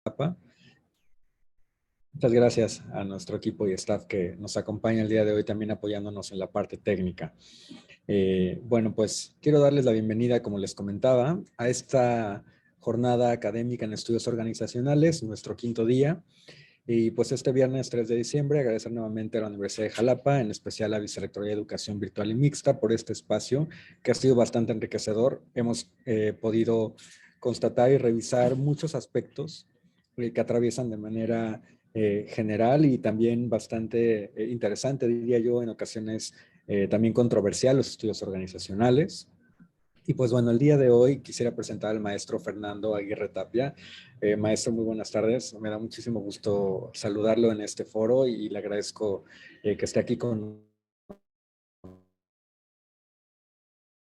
Jalapa. Muchas gracias a nuestro equipo y staff que nos acompaña el día de hoy, también apoyándonos en la parte técnica. Bueno, pues quiero darles la bienvenida, como les comentaba, a esta jornada académica en estudios organizacionales, nuestro quinto día. Y pues este viernes 3 de diciembre, agradecer nuevamente a la Universidad de Jalapa, en especial a la Vicerrectoría de Educación Virtual y Mixta, por este espacio que ha sido bastante enriquecedor. Hemos podido constatar y revisar muchos aspectos que atraviesan de manera general y también bastante interesante, diría yo, en ocasiones también controversial, los estudios organizacionales. Y pues bueno, el día de hoy quisiera presentar al maestro Fernando Aguirre Tapia. Maestro, muy buenas tardes. Me da muchísimo gusto saludarlo en este foro y le agradezco que esté aquí con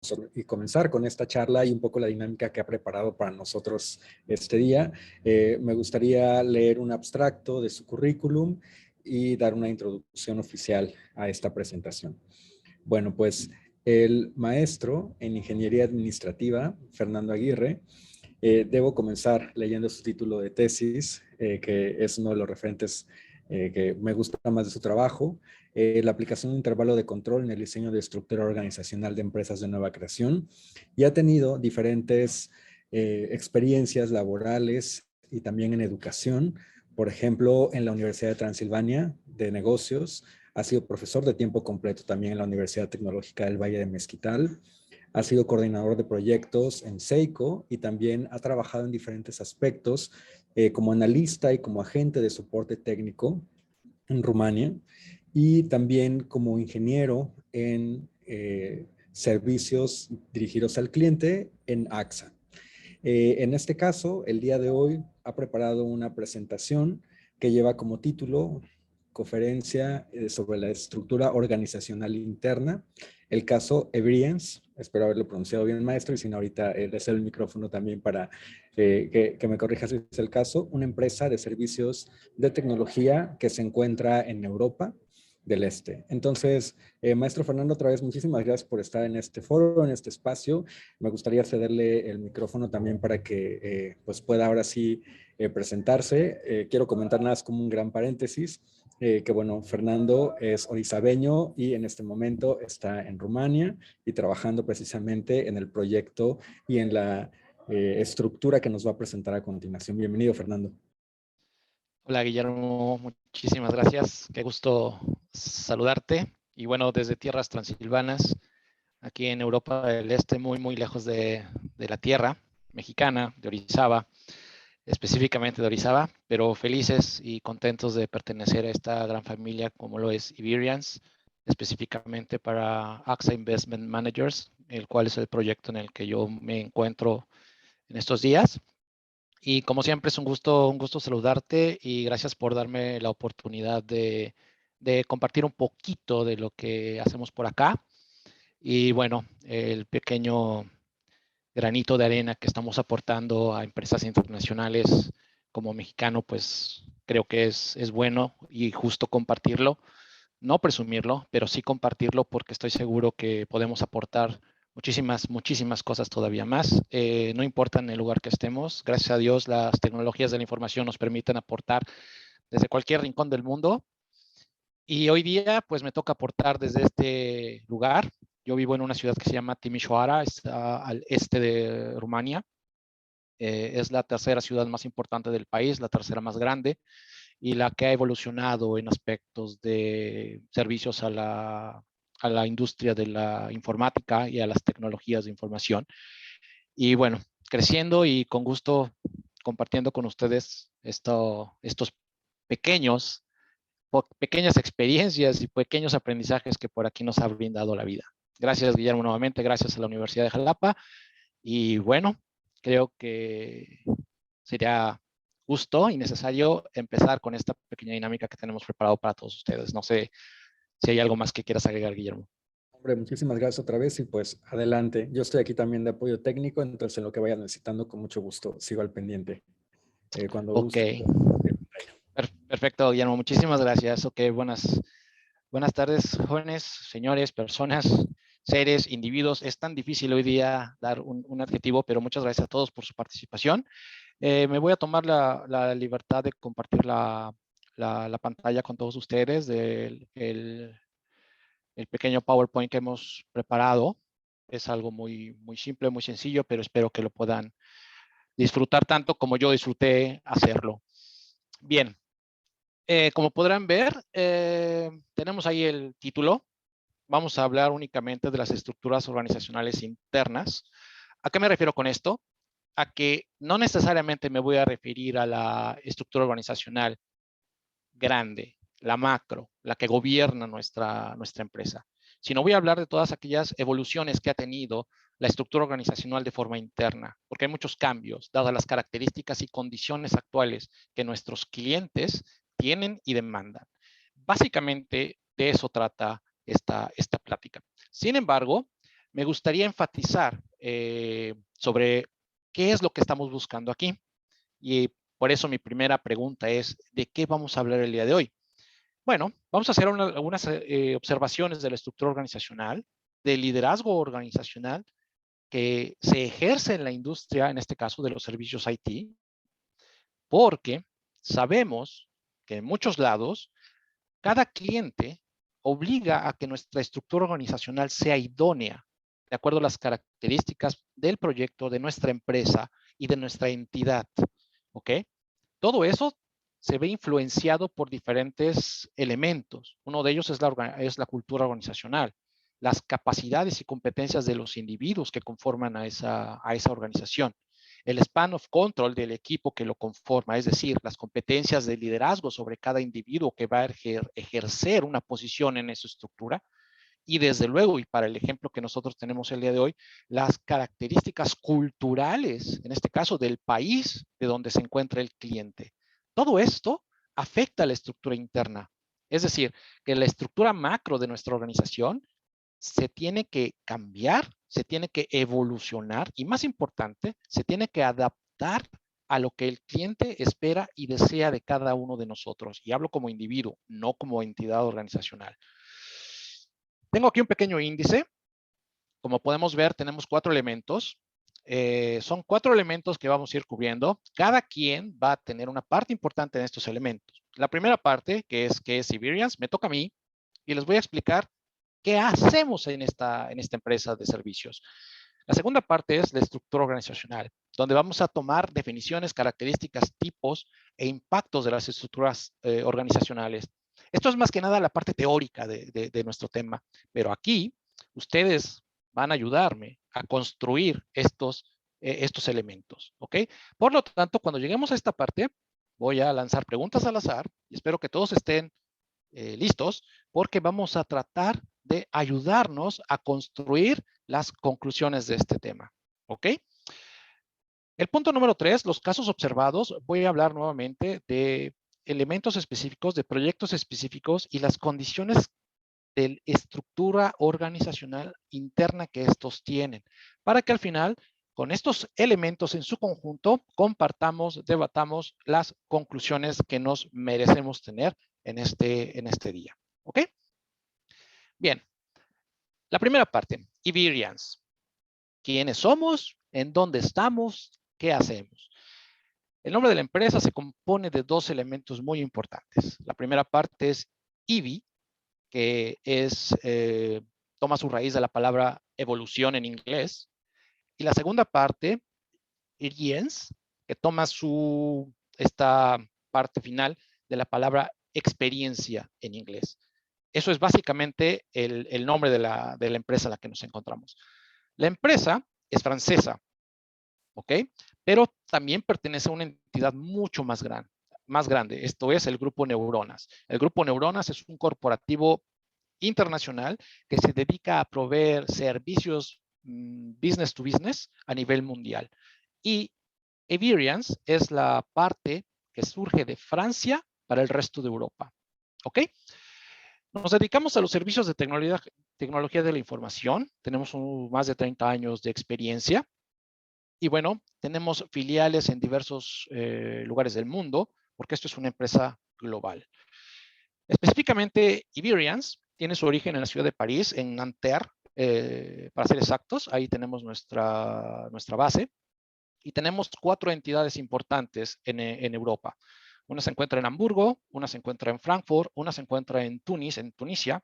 nosotros y comenzar con esta charla y un poco la dinámica que ha preparado para nosotros este día. Me gustaría leer un abstracto de su currículum y dar una introducción oficial a esta presentación. Bueno, pues el maestro en Ingeniería Administrativa, Fernando Aguirre, debo comenzar leyendo su título de tesis, que es uno de los referentes que me gusta más de su trabajo, la aplicación de intervalo de control en el diseño de estructura organizacional de empresas de nueva creación, y ha tenido diferentes experiencias laborales y también en educación. Por ejemplo, en la Universidad de Transilvania de Negocios, ha sido profesor de tiempo completo también en la Universidad Tecnológica del Valle de Mezquital. Ha sido coordinador de proyectos en Seiko y también ha trabajado en diferentes aspectos como analista y como agente de soporte técnico en Rumania y también como ingeniero en servicios dirigidos al cliente en AXA. En este caso, el día de hoy ha preparado una presentación que lleva como título Conferencia sobre la estructura organizacional interna, el caso Ebriens. Espero haberlo pronunciado bien, maestro, y si no, ahorita le cedo el micrófono también para que me corrija si es el caso. Una empresa de servicios de tecnología que se encuentra en Europa del Este. Entonces, maestro Fernando, otra vez muchísimas gracias por estar en este foro, en este espacio. Me gustaría cederle el micrófono también para que pues pueda ahora sí presentarse. Quiero comentar nada más como un gran paréntesis, que bueno, Fernando es orizabeño y en este momento está en Rumania y trabajando precisamente en el proyecto y en la estructura que nos va a presentar a continuación. Bienvenido, Fernando. Hola, Guillermo, muchísimas gracias. Qué gusto saludarte. Y bueno, desde tierras transilvanas, aquí en Europa del Este, muy lejos de la tierra mexicana, de Orizaba, específicamente de Orizaba, pero felices y contentos de pertenecer a esta gran familia como lo es Iberians, específicamente para AXA Investment Managers, el cual es el proyecto en el que yo me encuentro en estos días. Y como siempre es un gusto saludarte y gracias por darme la oportunidad de compartir un poquito de lo que hacemos por acá. Y bueno, el pequeño granito de arena que estamos aportando a empresas internacionales como mexicano, pues creo que es bueno y justo compartirlo, no presumirlo, pero sí compartirlo porque estoy seguro que podemos aportar muchísimas cosas todavía más. No importa en el lugar que estemos, gracias a Dios las tecnologías de la información nos permiten aportar desde cualquier rincón del mundo. Y hoy día pues me toca aportar desde este lugar. Yo vivo en una ciudad que se llama Timișoara, está al este de Rumania. Es la tercera ciudad más importante del país, la tercera más grande y la que ha evolucionado en aspectos de servicios a la industria de la informática y a las tecnologías de información. Y bueno, creciendo y con gusto compartiendo con ustedes estos pequeñas experiencias y pequeños aprendizajes que por aquí nos ha brindado la vida. Gracias, Guillermo, nuevamente, gracias a la Universidad de Jalapa. Y bueno, creo que sería justo y necesario empezar con esta pequeña dinámica que tenemos preparado para todos ustedes. No sé si hay algo más que quieras agregar, Guillermo. Hombre, muchísimas gracias otra vez y pues adelante. Yo estoy aquí también de apoyo técnico, entonces en lo que vaya necesitando, con mucho gusto, sigo al pendiente. Cuando Ok, guste. perfecto, Guillermo. Muchísimas gracias. Ok, buenas tardes, jóvenes, señores, personas, seres, individuos. Es tan difícil hoy día dar un adjetivo, pero muchas gracias a todos por su participación. Me voy a tomar la libertad de compartir la pantalla con todos ustedes del el pequeño PowerPoint que hemos preparado. Es algo muy simple, muy sencillo, pero espero que lo puedan disfrutar tanto como yo disfruté hacerlo. Bien, como podrán ver, tenemos ahí el título. Vamos a hablar únicamente de las estructuras organizacionales internas. ¿A qué me refiero con esto? A que no necesariamente me voy a referir a la estructura organizacional grande, la macro, la que gobierna nuestra empresa, sino voy a hablar de todas aquellas evoluciones que ha tenido la estructura organizacional de forma interna, porque hay muchos cambios, dadas las características y condiciones actuales que nuestros clientes tienen y demandan. Básicamente, de eso trata esta plática. Sin embargo, me gustaría enfatizar sobre qué es lo que estamos buscando aquí. Y por eso mi primera pregunta es, ¿de qué vamos a hablar el día de hoy? Bueno, vamos a hacer algunas observaciones de la estructura organizacional, del liderazgo organizacional que se ejerce en la industria, en este caso de los servicios IT, porque sabemos que en muchos lados cada cliente obliga a que nuestra estructura organizacional sea idónea, de acuerdo a las características del proyecto, de nuestra empresa y de nuestra entidad. ¿Ok? Todo eso se ve influenciado por diferentes elementos. Uno de ellos es la cultura organizacional, las capacidades y competencias de los individuos que conforman a esa organización, el span of control del equipo que lo conforma, es decir, las competencias de liderazgo sobre cada individuo que va a ejercer una posición en esa estructura. Y desde luego, y para el ejemplo que nosotros tenemos el día de hoy, las características culturales, en este caso del país de donde se encuentra el cliente. Todo esto afecta a la estructura interna. Es decir, que la estructura macro de nuestra organización se tiene que cambiar, se tiene que evolucionar y, más importante, se tiene que adaptar a lo que el cliente espera y desea de cada uno de nosotros. Y hablo como individuo, no como entidad organizacional. Tengo aquí un pequeño índice. Como podemos ver, tenemos 4 elementos. Son 4 elementos que vamos a ir cubriendo. Cada quien va a tener una parte importante en estos elementos. La primera parte, que es Siberians, me toca a mí y les voy a explicar qué hacemos en esta empresa de servicios. La segunda parte es la estructura organizacional, donde vamos a tomar definiciones, características, tipos e impactos de las estructuras organizacionales. Esto es más que nada la parte teórica de nuestro tema, pero aquí ustedes van a ayudarme a construir estos elementos, ¿ok? Por lo tanto, cuando lleguemos a esta parte, voy a lanzar preguntas al azar y espero que todos estén listos, porque vamos a tratar de ayudarnos a construir las conclusiones de este tema, ¿ok? El punto número 3, los casos observados. Voy a hablar nuevamente de elementos específicos, de proyectos específicos y las condiciones de la estructura organizacional interna que estos tienen, para que al final, con estos elementos en su conjunto, compartamos, debatamos las conclusiones que nos merecemos tener en este día. ¿Ok? Bien, la primera parte, Iberians. ¿Quiénes somos? ¿En dónde estamos? ¿Qué hacemos? El nombre de la empresa se compone de 2 elementos muy importantes. La primera parte es IBI, que toma su raíz de la palabra evolución en inglés. Y la segunda parte, Iriens, que toma esta parte final de la palabra experiencia en inglés. Eso es básicamente el nombre de la empresa en la que nos encontramos. La empresa es francesa, ¿ok? Pero también pertenece a una entidad mucho más grande. Esto es el Grupo Neuronas. El Grupo Neuronas es un corporativo internacional que se dedica a proveer servicios business to business a nivel mundial. Y Everence es la parte que surge de Francia para el resto de Europa. ¿Ok? Nos dedicamos a los servicios de tecnología de la información. Tenemos más de 30 años de experiencia. Y bueno, tenemos filiales en diversos lugares del mundo, porque esto es una empresa global. Específicamente, Iberians tiene su origen en la ciudad de París, en Nanterre, para ser exactos. Ahí tenemos nuestra base. Y tenemos 4 entidades importantes en Europa. Una se encuentra en Hamburgo, una se encuentra en Frankfurt, una se encuentra en Túnez, en Tunisia,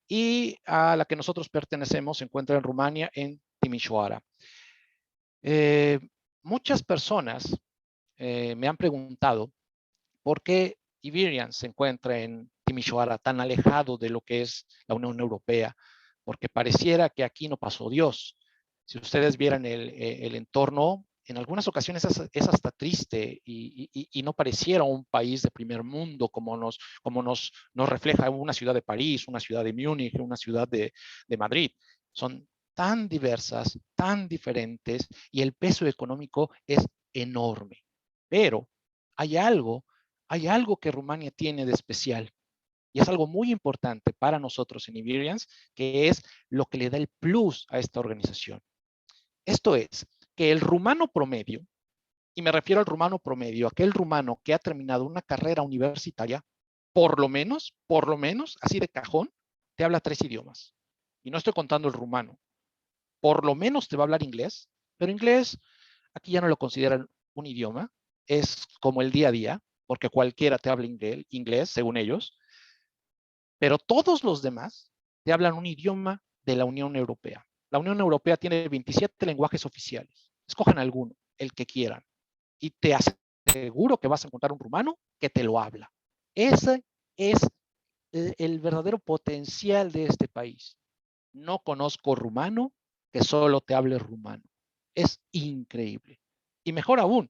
y a la que nosotros pertenecemos se encuentra en Rumania, en Timișoara. Muchas personas me han preguntado por qué Iberian se encuentra en Timișoara, tan alejado de lo que es la Unión Europea, porque pareciera que aquí no pasó Dios. Si ustedes vieran el entorno, en algunas ocasiones es hasta triste y no pareciera un país de primer mundo como nos refleja una ciudad de París, una ciudad de Múnich, una ciudad de Madrid. Son tan diversas, tan diferentes y el peso económico es enorme. Pero hay algo que Rumania tiene de especial y es algo muy importante para nosotros en Iberians, que es lo que le da el plus a esta organización. Esto es que el rumano promedio, y me refiero al rumano promedio, aquel rumano que ha terminado una carrera universitaria, por lo menos, así de cajón, te habla 3 idiomas. Y no estoy contando el rumano. Por lo menos te va a hablar inglés, pero inglés aquí ya no lo consideran un idioma, es como el día a día, porque cualquiera te habla inglés, según ellos, pero todos los demás te hablan un idioma de la Unión Europea. La Unión Europea tiene 27 lenguajes oficiales. Escojan alguno, el que quieran, y te aseguro que vas a encontrar un rumano que te lo habla. Ese es el verdadero potencial de este país. No conozco rumano que solo te hable rumano. Es increíble. Y mejor aún,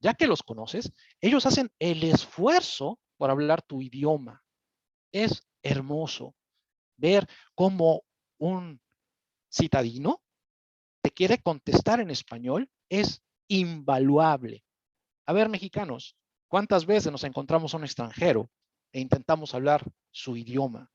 ya que los conoces, ellos hacen el esfuerzo por hablar tu idioma. Es hermoso ver cómo un citadino te quiere contestar en español. Es invaluable. A ver, mexicanos, ¿cuántas veces nos encontramos a un extranjero e intentamos hablar su idioma?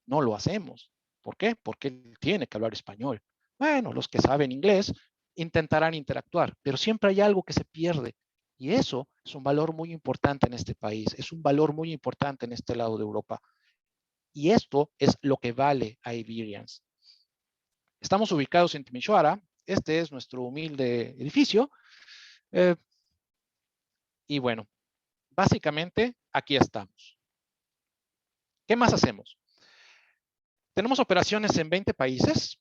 No lo hacemos. ¿Por qué? Porque él tiene que hablar español. Bueno, los que saben inglés intentarán interactuar, pero siempre hay algo que se pierde. Y eso es un valor muy importante en este país, es un valor muy importante en este lado de Europa. Y esto es lo que vale a Iberians. Estamos ubicados en Timișoara. Este es nuestro humilde edificio. Y bueno, básicamente aquí estamos. ¿Qué más hacemos? Tenemos operaciones en 20 países.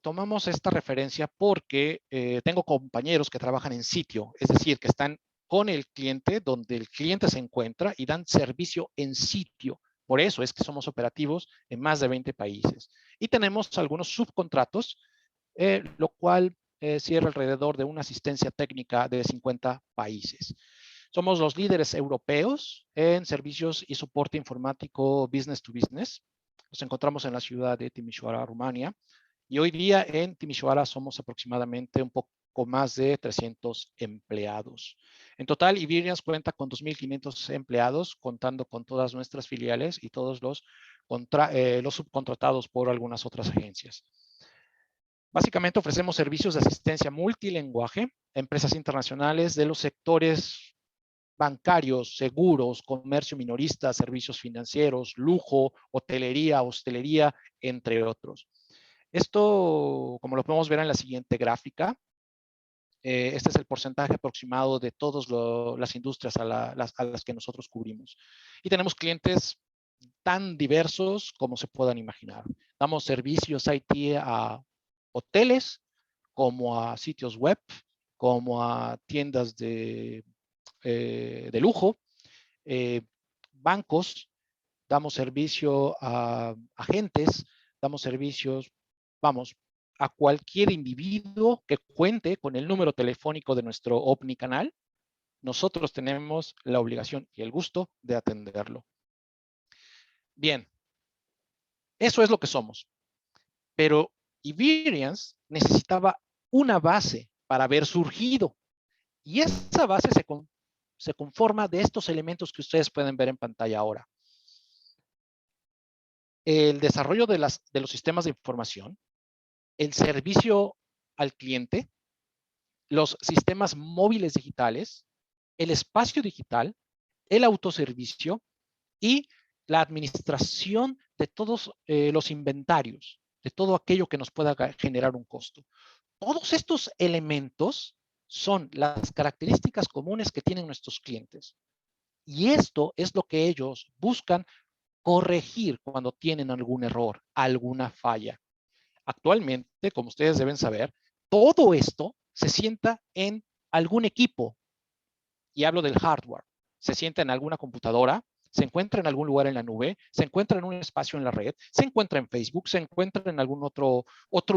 Tomamos esta referencia porque tengo compañeros que trabajan en sitio, es decir, que están con el cliente donde el cliente se encuentra y dan servicio en sitio. Por eso es que somos operativos en más de 20 países. Y tenemos algunos subcontratos, lo cual cierra alrededor de una asistencia técnica de 50 países. Somos los líderes europeos en servicios y soporte informático business to business. Nos encontramos en la ciudad de Timișoara, Rumania. Y hoy día en Timișoara somos aproximadamente un poco más de 300 empleados. En total, Iberians cuenta con 2.500 empleados, contando con todas nuestras filiales y todos los subcontratados por algunas otras agencias. Básicamente ofrecemos servicios de asistencia multilingüe a empresas internacionales de los sectores bancarios, seguros, comercio minorista, servicios financieros, lujo, hostelería, entre otros. Esto, como lo podemos ver en la siguiente gráfica, este es el porcentaje aproximado de todas las industrias a las que nosotros cubrimos. Y tenemos clientes tan diversos como se puedan imaginar. Damos servicios IT a hoteles, como a sitios web, como a tiendas de lujo, bancos, damos servicio a agentes, damos servicios, vamos, a cualquier individuo que cuente con el número telefónico de nuestro omnicanal. Nosotros tenemos la obligación y el gusto de atenderlo. Bien, eso es lo que somos. Pero Iberians necesitaba una base para haber surgido. Y esa base se conforma de estos elementos que ustedes pueden ver en pantalla ahora. El desarrollo de los sistemas de información, el servicio al cliente, los sistemas móviles digitales, el espacio digital, el autoservicio y la administración de todos los inventarios, de todo aquello que nos pueda generar un costo. Todos estos elementos son las características comunes que tienen nuestros clientes. Y esto es lo que ellos buscan corregir cuando tienen algún error, alguna falla. Actualmente, como ustedes deben saber, todo esto se sienta en algún equipo, y hablo del hardware. Se sienta en alguna computadora, se encuentra en algún lugar en la nube, se encuentra en un espacio en la red, se encuentra en Facebook, se encuentra en algún otro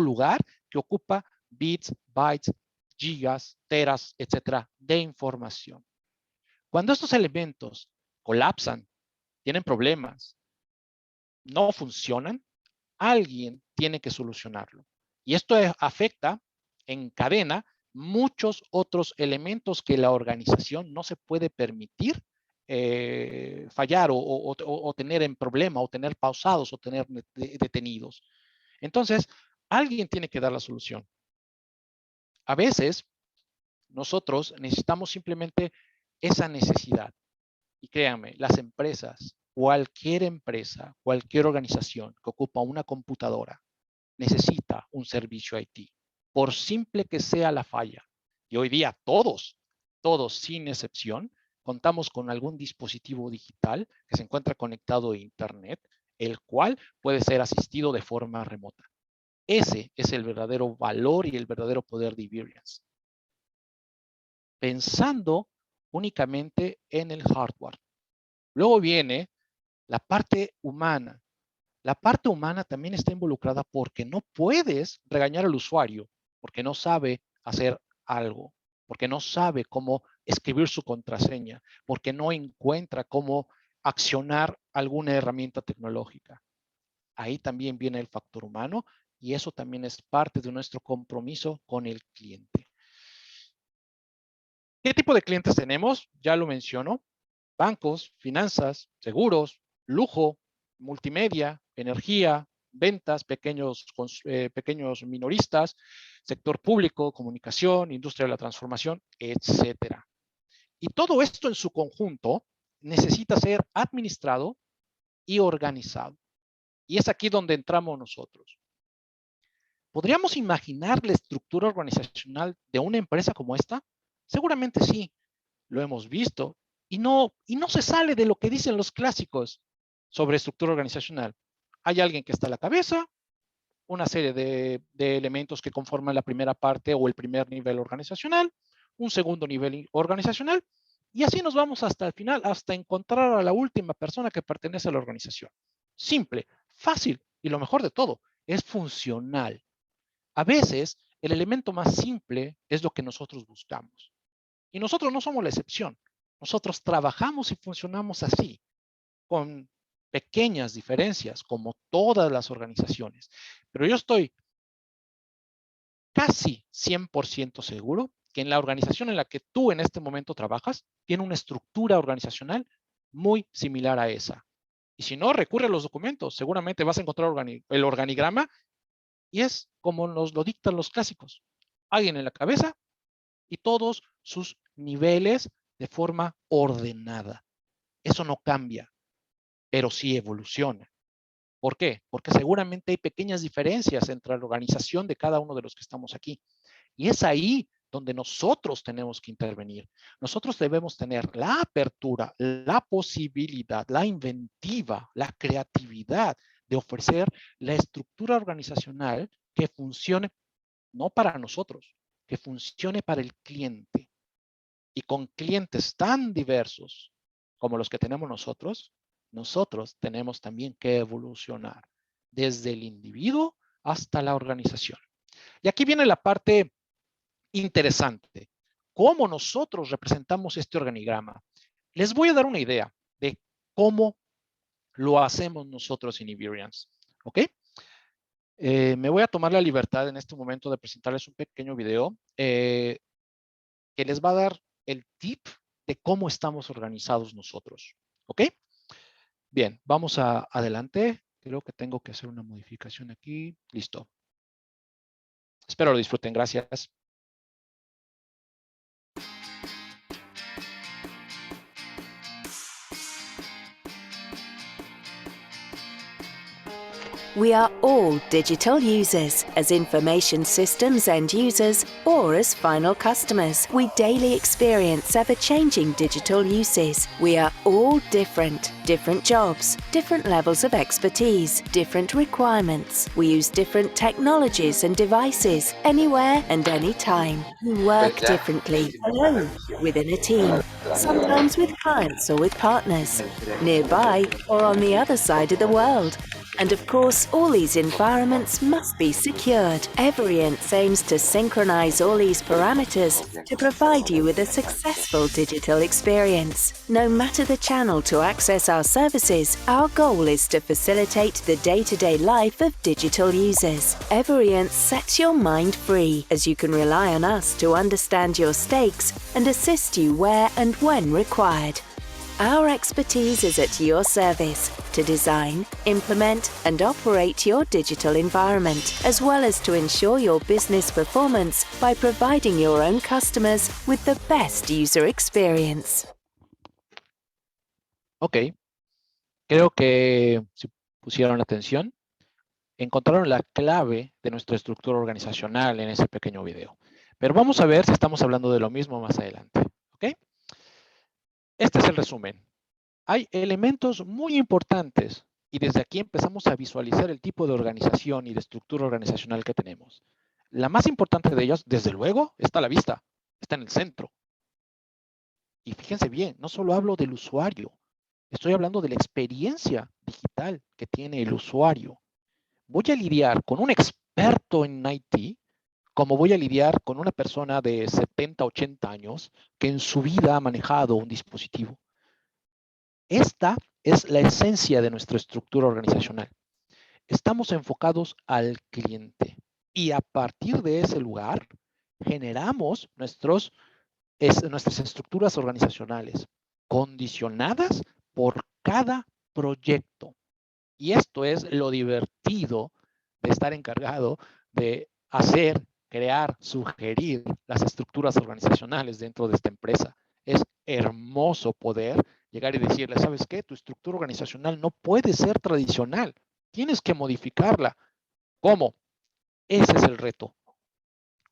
lugar que ocupa bits, bytes, gigas, teras, etcétera, de información. Cuando estos elementos colapsan, tienen problemas, no funcionan, alguien tiene que solucionarlo. Y esto afecta en cadena muchos otros elementos que la organización no se puede permitir fallar o tener en problema, o tener pausados, o tener detenidos. Entonces, alguien tiene que dar la solución. A veces, nosotros necesitamos simplemente esa necesidad. Y créanme, las empresas, cualquier empresa, cualquier organización que ocupa una computadora, necesita un servicio IT, por simple que sea la falla. Y hoy día todos sin excepción, contamos con algún dispositivo digital que se encuentra conectado a Internet, el cual puede ser asistido de forma remota. Ese es el verdadero valor y el verdadero poder de Iberians. Pensando únicamente en el hardware. Luego viene la parte humana. La parte humana también está involucrada porque no puedes regañar al usuario porque no sabe hacer algo, porque no sabe cómo escribir su contraseña, porque no encuentra cómo accionar alguna herramienta tecnológica. Ahí también viene el factor humano y eso también es parte de nuestro compromiso con el cliente. ¿Qué tipo de clientes tenemos? Ya lo menciono. Bancos, finanzas, seguros, lujo, multimedia, energía, ventas, pequeños minoristas, sector público, comunicación, industria de la transformación, etcétera. Y todo esto en su conjunto necesita ser administrado y organizado. Y es aquí donde entramos nosotros. ¿Podríamos imaginar la estructura organizacional de una empresa como esta? Seguramente sí, lo hemos visto, y no se sale de lo que dicen los clásicos sobre estructura organizacional. Hay alguien que está a la cabeza, una serie de elementos que conforman la primera parte o el primer nivel organizacional, un segundo nivel organizacional, y así nos vamos hasta el final, hasta encontrar a la última persona que pertenece a la organización. Simple, fácil, y lo mejor de todo, es funcional. A veces, el elemento más simple es lo que nosotros buscamos. Y nosotros no somos la excepción. Nosotros trabajamos y funcionamos así, con pequeñas diferencias, como todas las organizaciones. Pero yo estoy casi 100% seguro que en la organización en la que tú en este momento trabajas, tiene una estructura organizacional muy similar a esa. Y si no, recurre a los documentos. Seguramente vas a encontrar el organigrama y es como nos lo dictan los clásicos. Alguien en la cabeza y todos sus niveles de forma ordenada. Eso no cambia, pero sí evoluciona. ¿Por qué? Porque seguramente hay pequeñas diferencias entre la organización de cada uno de los que estamos aquí. Y es ahí donde nosotros tenemos que intervenir. Nosotros debemos tener la apertura, la posibilidad, la inventiva, la creatividad de ofrecer la estructura organizacional que funcione no para nosotros, que funcione para el cliente. Y con clientes tan diversos como los que tenemos nosotros tenemos también que evolucionar desde el individuo hasta la organización. Y aquí viene la parte interesante. ¿Cómo nosotros representamos este organigrama? Les voy a dar una idea de cómo lo hacemos nosotros en Iberians. ¿Ok? Me voy a tomar la libertad en este momento de presentarles un pequeño video que les va a dar el tip de cómo estamos organizados nosotros. ¿Ok? Bien, vamos adelante. Creo que tengo que hacer una modificación aquí. Listo. Espero lo disfruten. Gracias. We are all digital users, as information systems end users or as final customers. We daily experience ever-changing digital uses. We are all different. Different jobs, different levels of expertise, different requirements. We use different technologies and devices, anywhere and anytime. We work differently, alone, within a team, sometimes with clients or with partners, nearby or on the other side of the world. And of course, all these environments must be secured. Everyence aims to synchronize all these parameters to provide you with a successful digital experience. No matter the channel to access our services, our goal is to facilitate the day-to-day life of digital users. Everyence sets your mind free, as you can rely on us to understand your stakes and assist you where and when required. Our expertise is at your service to design, implement and operate your digital environment, as well as to ensure your business performance by providing your own customers with the best user experience. Ok, creo que si pusieron atención, encontraron la clave de nuestra estructura organizacional en ese pequeño video. Pero vamos a ver si estamos hablando de lo mismo más adelante. ¿Ok? Este es el resumen. Hay elementos muy importantes y desde aquí empezamos a visualizar el tipo de organización y de estructura organizacional que tenemos. La más importante de ellas, desde luego, está a la vista, está en el centro. Y fíjense bien, no solo hablo del usuario, estoy hablando de la experiencia digital que tiene el usuario. Voy a lidiar con un experto en IT, como voy a lidiar con una persona de 70, 80 años que en su vida ha manejado un dispositivo. Esta es la esencia de nuestra estructura organizacional. Estamos enfocados al cliente y a partir de ese lugar generamos nuestras estructuras organizacionales condicionadas por cada proyecto. Y esto es lo divertido de estar encargado de hacer, crear, sugerir las estructuras organizacionales dentro de esta empresa. Es hermoso poder llegar y decirle, ¿sabes qué? Tu estructura organizacional no puede ser tradicional. Tienes que modificarla. ¿Cómo? Ese es el reto.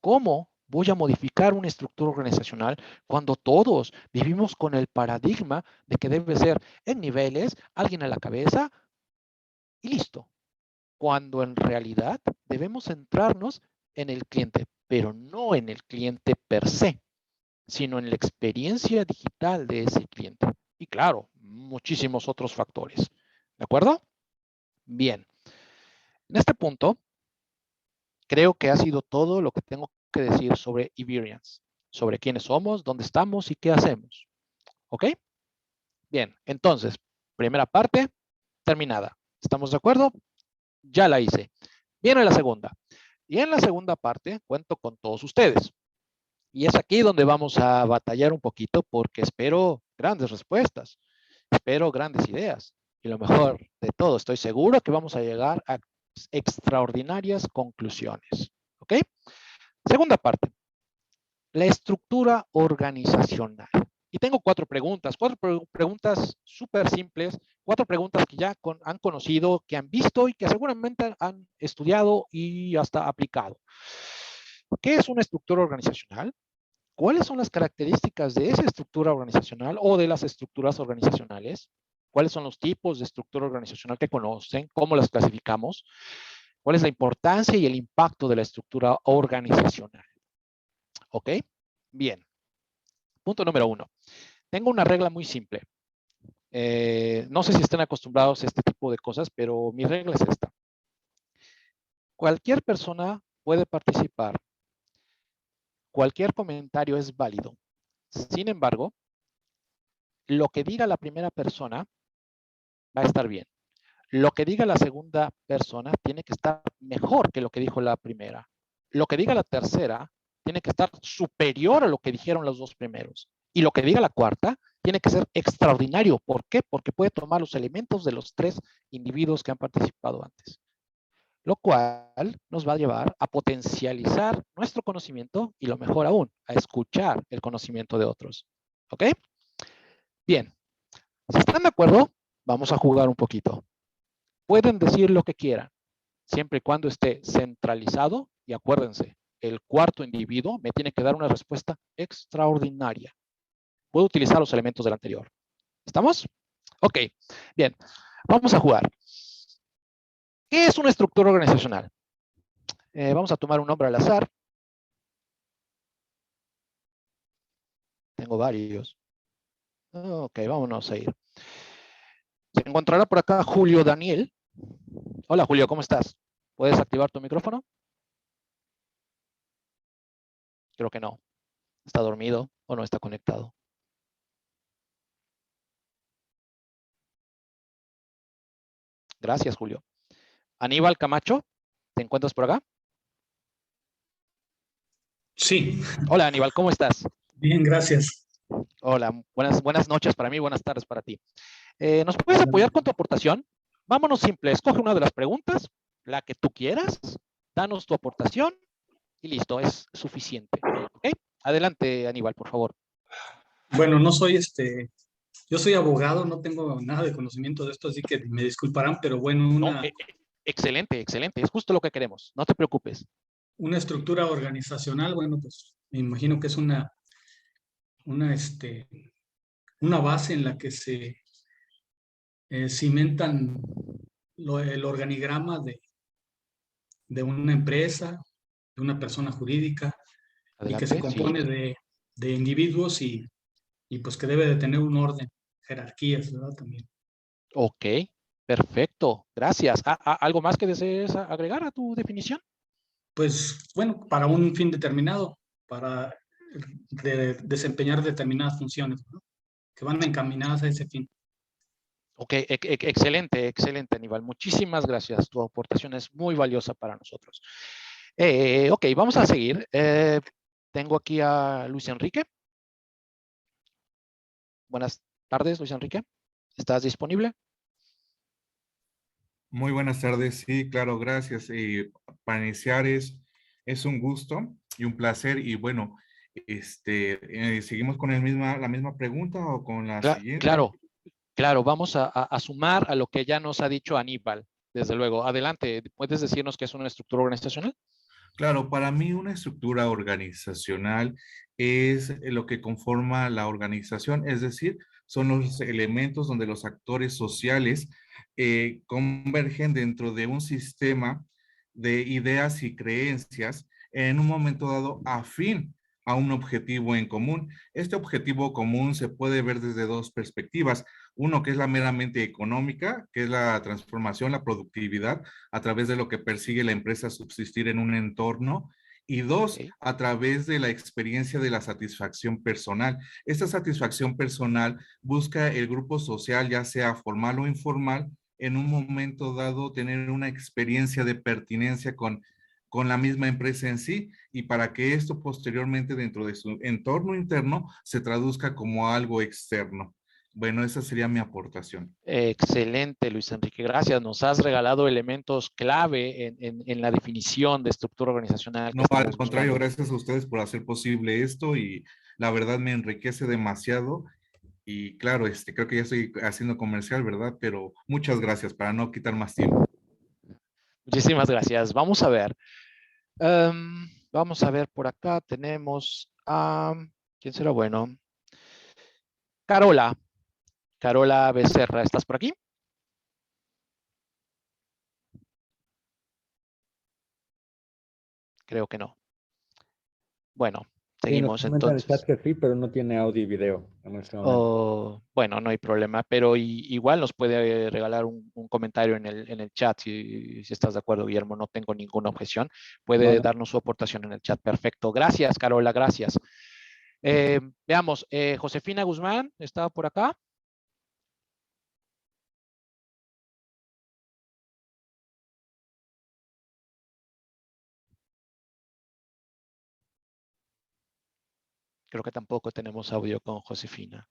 ¿Cómo voy a modificar una estructura organizacional cuando todos vivimos con el paradigma de que debe ser en niveles, alguien a la cabeza y listo? Cuando en realidad debemos centrarnos en el cliente, pero no en el cliente per se, sino en la experiencia digital de ese cliente. Y claro, muchísimos otros factores. ¿De acuerdo? Bien. En este punto, creo que ha sido todo lo que tengo que decir sobre Iberians, sobre quiénes somos, dónde estamos y qué hacemos. ¿Ok? Bien, entonces, primera parte terminada. ¿Estamos de acuerdo? Ya la hice. Viene la segunda. Y en la segunda parte cuento con todos ustedes. Y es aquí donde vamos a batallar un poquito porque espero grandes respuestas, espero grandes ideas. Y lo mejor de todo, estoy seguro que vamos a llegar a extraordinarias conclusiones. ¿Ok? Segunda parte, la estructura organizacional. Y tengo cuatro preguntas súper simples, cuatro preguntas que ya han conocido, que han visto y que seguramente han estudiado y hasta aplicado. ¿Qué es una estructura organizacional? ¿Cuáles son las características de esa estructura organizacional o de las estructuras organizacionales? ¿Cuáles son los tipos de estructura organizacional que conocen? ¿Cómo las clasificamos? ¿Cuál es la importancia y el impacto de la estructura organizacional? ¿Ok? Bien. Punto número 1. Tengo una regla muy simple. No sé si están acostumbrados a este tipo de cosas, pero mi regla es esta. Cualquier persona puede participar. Cualquier comentario es válido. Sin embargo, lo que diga la primera persona va a estar bien. Lo que diga la segunda persona tiene que estar mejor que lo que dijo la primera. Lo que diga la tercera tiene que estar superior a lo que dijeron los dos primeros. Y lo que diga la cuarta tiene que ser extraordinario. ¿Por qué? Porque puede tomar los elementos de los tres individuos que han participado antes. Lo cual nos va a llevar a potencializar nuestro conocimiento y lo mejor aún, a escuchar el conocimiento de otros. ¿Ok? Bien. Si están de acuerdo, vamos a jugar un poquito. Pueden decir lo que quieran. siempre y cuando esté centralizado, y acuérdense, el cuarto individuo me tiene que dar una respuesta extraordinaria. Puedo utilizar los elementos del anterior. ¿Estamos? Ok, bien. Vamos a jugar. ¿Qué es una estructura organizacional? Vamos a tomar un nombre al azar. Tengo varios. Ok, vámonos a ir. Se encontrará por acá Julio Daniel. Hola Julio, ¿cómo estás? ¿Puedes activar tu micrófono? Creo que no. ¿Está dormido o no está conectado? Gracias, Julio. Aníbal Camacho, ¿te encuentras por acá? Sí, Hola Aníbal, ¿cómo estás? bien, gracias. Hola, buenas noches para mí, buenas tardes para ti. ¿Nos puedes apoyar con tu aportación? Vámonos simple, escoge una de las preguntas, la que tú quieras, danos tu aportación y listo, es suficiente. ¿Ok? Adelante, Aníbal, por favor. Bueno, no soy yo soy abogado, no tengo nada de conocimiento de esto, así que me disculparán, pero bueno, No, excelente, excelente, es justo lo que queremos, no te preocupes. una estructura organizacional, bueno, pues me imagino que es una, una base en la que se cimentan el organigrama de una empresa, de una persona jurídica, y que se Adelante, sí. compone de individuos y pues que debe de tener un orden, jerarquías, ¿verdad? También. Ok, perfecto, gracias. ¿Algo más que desees agregar a tu definición? Pues bueno, para un fin determinado, para desempeñar determinadas funciones, ¿no? Que van encaminadas a ese fin. Ok, excelente, excelente, Aníbal. Muchísimas gracias. Tu aportación es muy valiosa para nosotros. Ok, vamos a seguir. Tengo aquí a Luis Enrique. Buenas tardes, Luis Enrique. ¿Estás disponible? Muy buenas tardes, sí, claro, gracias. Para iniciar es un gusto y un placer y bueno, ¿seguimos con la misma pregunta o con la siguiente? Claro, claro, vamos a sumar a lo que ya nos ha dicho Aníbal. Desde luego, adelante, ¿puedes decirnos qué es una estructura organizacional? Claro, para mí una estructura organizacional es lo que conforma la organización, es decir, son los elementos donde los actores sociales convergen dentro de un sistema de ideas y creencias en un momento dado afín a un objetivo en común. Este objetivo común se puede ver desde dos perspectivas. Uno que es la meramente económica, que es la transformación, la productividad, a través de lo que persigue la empresa subsistir en un entorno. Y dos, Okay. a través de la experiencia de la satisfacción personal. Esta satisfacción personal busca el grupo social, ya sea formal o informal, en un momento dado tener una experiencia de pertinencia con la misma empresa en sí y para que esto posteriormente dentro de su entorno interno se traduzca como algo externo. Bueno, esa sería mi aportación. Excelente, Luis Enrique, gracias. Nos has regalado elementos clave en la definición de estructura organizacional que No, al estamos contrario, buscando. gracias a ustedes por hacer posible esto y la verdad me enriquece demasiado y claro, creo que ya estoy haciendo comercial, ¿verdad? Pero muchas gracias para no quitar más tiempo. Muchísimas gracias. Vamos a ver. Vamos a ver por acá. Tenemos a... ¿Quién será bueno? Carola. Carola Becerra, ¿estás por aquí? Creo que no. Bueno, Sí, nos seguimos comenta en el chat entonces. que sí, pero no tiene audio y video en este momento. Oh, bueno, no hay problema, pero igual nos puede regalar un comentario en el chat si estás de acuerdo, Guillermo. No tengo ninguna objeción. Puede No, darnos su aportación en el chat. Perfecto. Gracias, Carola. Gracias. Veamos, Josefina Guzmán, ¿está por acá? Creo que tampoco tenemos audio con Josefina.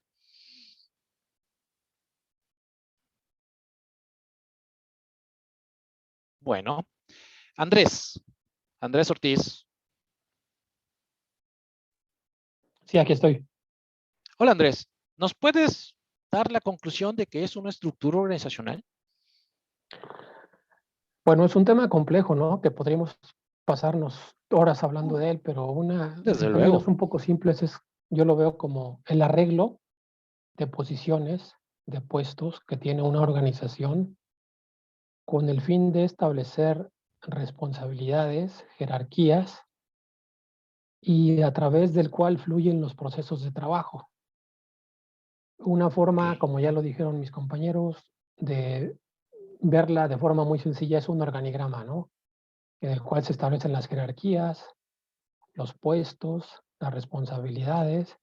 Bueno, Andrés Ortiz. Sí, aquí estoy. Hola, Andrés. ¿Nos puedes dar la conclusión de que es una estructura organizacional? Bueno, es un tema complejo, ¿no? Que podríamos pasarnos horas hablando de él, pero en Desde términos luego. un poco simples, yo lo veo como el arreglo de posiciones, de puestos que tiene una organización con el fin de establecer responsabilidades, jerarquías y a través del cual fluyen los procesos de trabajo. Una forma, Ok. como ya lo dijeron mis compañeros, de verla de forma muy sencilla es un organigrama, ¿no? En el cual se establecen las jerarquías, los puestos, las responsabilidades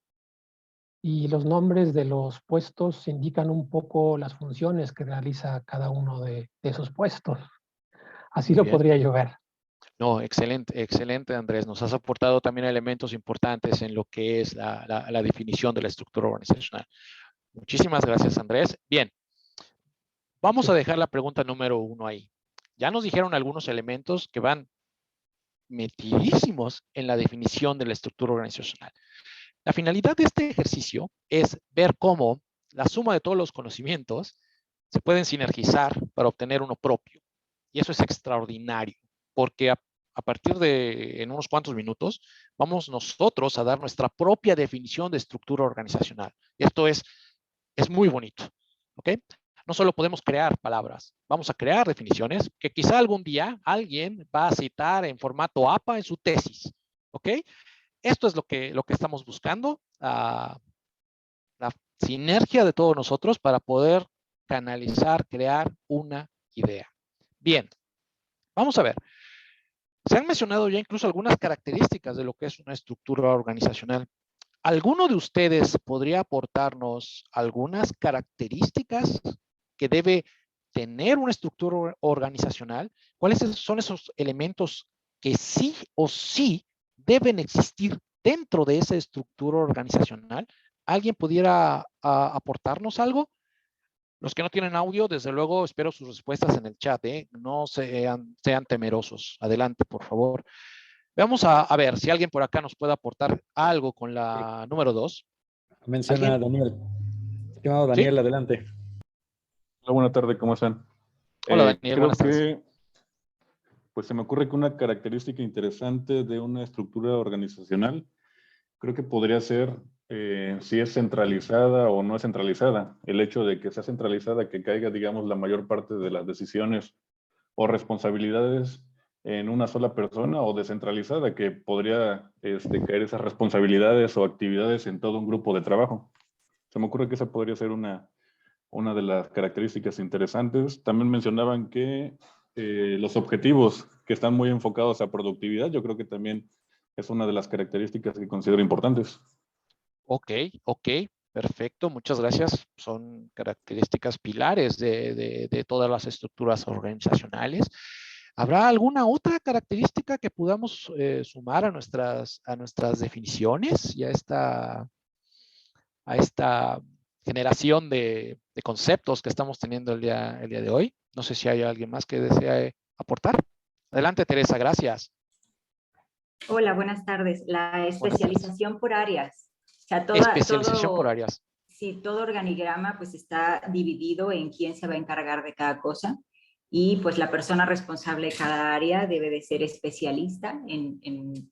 y los nombres de los puestos indican un poco las funciones que realiza cada uno de esos puestos. Así Muy lo bien. podría yo ver. No, excelente, excelente, Andrés. Nos has aportado también elementos importantes en lo que es la definición de la estructura organizacional. Muchísimas gracias, Andrés. Bien, vamos a dejar la pregunta número 1 ahí. Ya nos dijeron algunos elementos que van metidísimos en la definición de la estructura organizacional. La finalidad de este ejercicio es ver cómo la suma de todos los conocimientos se pueden sinergizar para obtener uno propio. Y eso es extraordinario, porque a partir de en unos cuantos minutos vamos nosotros a dar nuestra propia definición de estructura organizacional. Esto es muy bonito, ¿ok? No solo podemos crear palabras, vamos a crear definiciones que quizá algún día alguien va a citar en formato APA en su tesis, ¿ok? Esto es lo que estamos buscando, la sinergia de todos nosotros para poder canalizar, crear una idea. Bien, vamos a ver. Se han mencionado ya incluso algunas características de lo que es una estructura organizacional. ¿Alguno de ustedes podría aportarnos algunas características que debe tener una estructura organizacional? ¿Cuáles son esos elementos que sí o sí deben existir dentro de esa estructura organizacional? ¿Alguien pudiera aportarnos algo? Los que no tienen audio, desde luego, espero sus respuestas en el chat, ¿eh? No sean temerosos. Adelante, por favor. Vamos a ver si alguien por acá nos puede aportar algo con la número 2. Menciona ¿Alguien? a Daniel. Estimado ¿Sí? Daniel, adelante. Hola, buena tarde, ¿cómo están? Hola, Daniel, Creo buenas tardes. que, pues se me ocurre que una característica interesante de una estructura organizacional, creo que podría ser si es centralizada o no es centralizada. El hecho de que sea centralizada, que caiga, digamos, la mayor parte de las decisiones o responsabilidades en una sola persona, o descentralizada, que podría caer esas responsabilidades o actividades en todo un grupo de trabajo. Se me ocurre que esa podría ser una de las características interesantes. También mencionaban que los objetivos que están muy enfocados a productividad, yo creo que también es una de las características que considero importantes. Ok, perfecto, muchas gracias. Son características pilares de todas las estructuras organizacionales. ¿Habrá alguna otra característica que podamos sumar a nuestras definiciones y a esta generación de conceptos que estamos teniendo el día de hoy? No sé si hay alguien más que desee aportar. Adelante, Teresa, gracias. Hola, buenas tardes. La Buenas tardes. especialización por áreas. O sea, Especialización por áreas. sí, todo organigrama pues está dividido en quién se va a encargar de cada cosa y pues la persona responsable de cada área debe de ser especialista en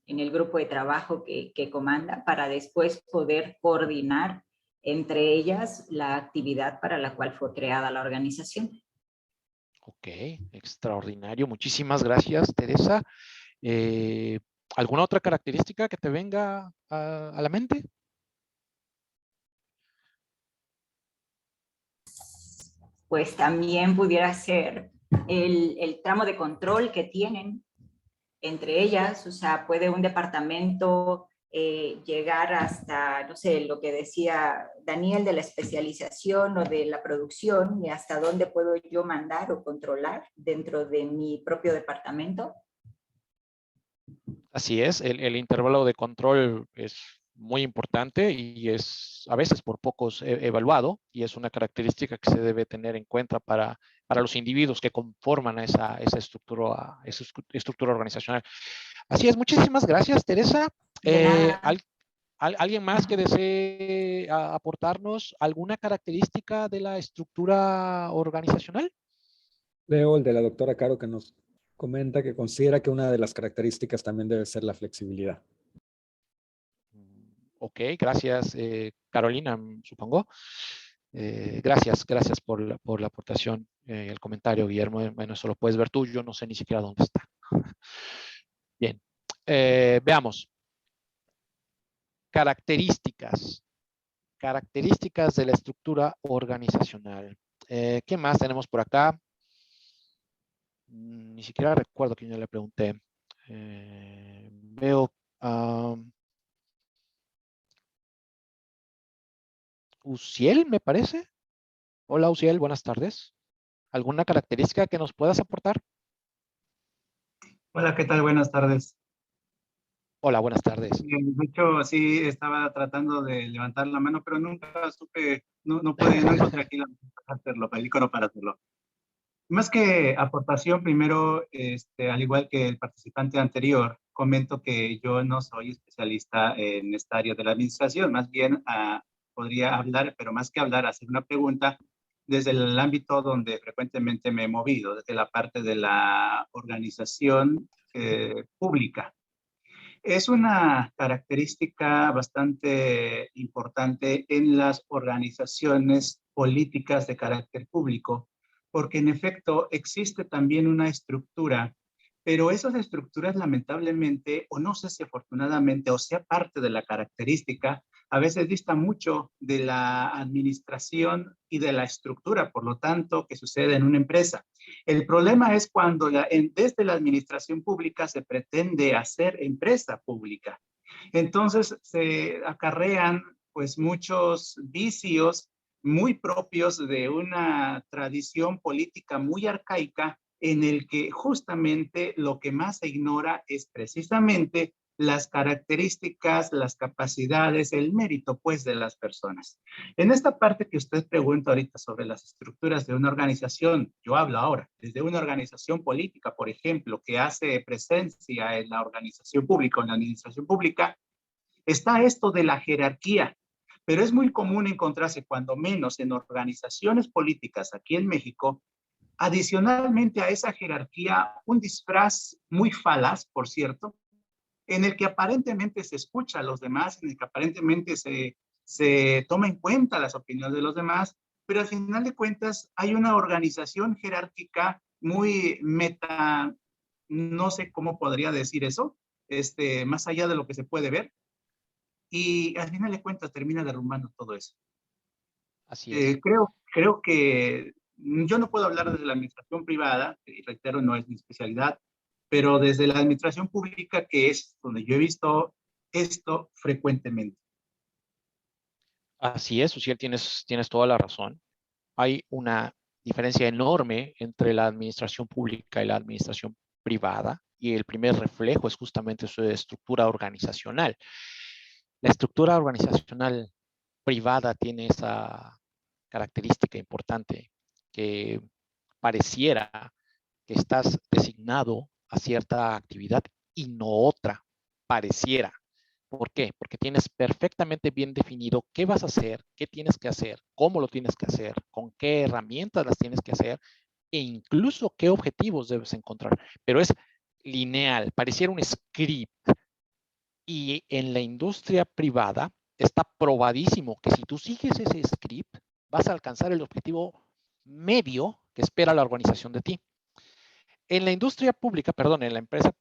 el grupo de trabajo que comanda para después poder coordinar entre ellas la actividad para la cual fue creada la organización. Ok, extraordinario. Muchísimas gracias, Teresa. ¿Alguna otra característica que te venga a la mente? Pues también pudiera ser el tramo de control que tienen entre ellas, o sea, puede un departamento llegar hasta, no sé, lo que decía Daniel de la especialización o de la producción, y hasta dónde puedo yo mandar o controlar dentro de mi propio departamento. Así es, el intervalo de control es muy importante y es a veces por pocos evaluado, y es una característica que se debe tener en cuenta para los individuos que conforman esa estructura organizacional. Así es, muchísimas gracias, Teresa. De nada. ¿Alguien más que desee aportarnos alguna característica de la estructura organizacional? Leo el de la doctora Caro, que nos comenta que considera que una de las características también debe ser la flexibilidad. Ok, gracias, Carolina, supongo. Gracias por la aportación, el comentario, Guillermo. Bueno, eso lo puedes ver tú, yo no sé ni siquiera dónde está. Bien, veamos. Características de la estructura organizacional. ¿Qué más tenemos por acá? Ni siquiera recuerdo quién yo le pregunté. Veo Uciel, me parece. Hola, Uciel, buenas tardes. ¿Alguna característica que nos puedas aportar? Hola, ¿qué tal? Buenas tardes. Hola, buenas tardes. De hecho, sí, estaba tratando de levantar la mano, pero nunca supe, no encontré aquí el icono para hacerlo. Más que aportación, primero, al igual que el participante anterior, comento que yo no soy especialista en esta área de la administración, más bien podría hablar, pero más que hablar, hacer una pregunta desde el ámbito donde frecuentemente me he movido, desde la parte de la organización pública. Es una característica bastante importante en las organizaciones políticas de carácter público, porque en efecto existe también una estructura, pero esas estructuras lamentablemente, o no sé si afortunadamente, o sea parte de la característica, a veces dista mucho de la administración y de la estructura, por lo tanto, que sucede en una empresa. El problema es cuando desde la administración pública se pretende hacer empresa pública. Entonces se acarrean pues muchos vicios muy propios de una tradición política muy arcaica en el que justamente lo que más se ignora es precisamente las características, las capacidades, el mérito pues de las personas. En esta parte que usted pregunta ahorita sobre las estructuras de una organización, yo hablo ahora desde una organización política, por ejemplo, que hace presencia en la organización pública o en la administración pública, está esto de la jerarquía, pero es muy común encontrarse, cuando menos en organizaciones políticas aquí en México, adicionalmente a esa jerarquía, un disfraz muy falaz, por cierto, en el que aparentemente se escucha a los demás, en el que aparentemente se toma en cuenta las opiniones de los demás, pero al final de cuentas hay una organización jerárquica muy no sé cómo podría decir eso, más allá de lo que se puede ver, y al final de cuentas termina derrumbando todo eso. Así es. Creo que yo no puedo hablar desde la administración privada, y reitero, no es mi especialidad, pero desde la administración pública, que es donde yo he visto esto frecuentemente. Así es, Uciel, tienes toda la razón. Hay una diferencia enorme entre la administración pública y la administración privada, y el primer reflejo es justamente su estructura organizacional. La estructura organizacional privada tiene esa característica importante, que pareciera que estás designado a cierta actividad y no otra, pareciera. ¿Por qué? Porque tienes perfectamente bien definido qué vas a hacer, qué tienes que hacer, cómo lo tienes que hacer, con qué herramientas las tienes que hacer e incluso qué objetivos debes encontrar. Pero es lineal, pareciera un script. Y en la industria privada está probadísimo que si tú sigues ese script, vas a alcanzar el objetivo medio que espera la organización de ti. En la industria pública, perdón, en la empresa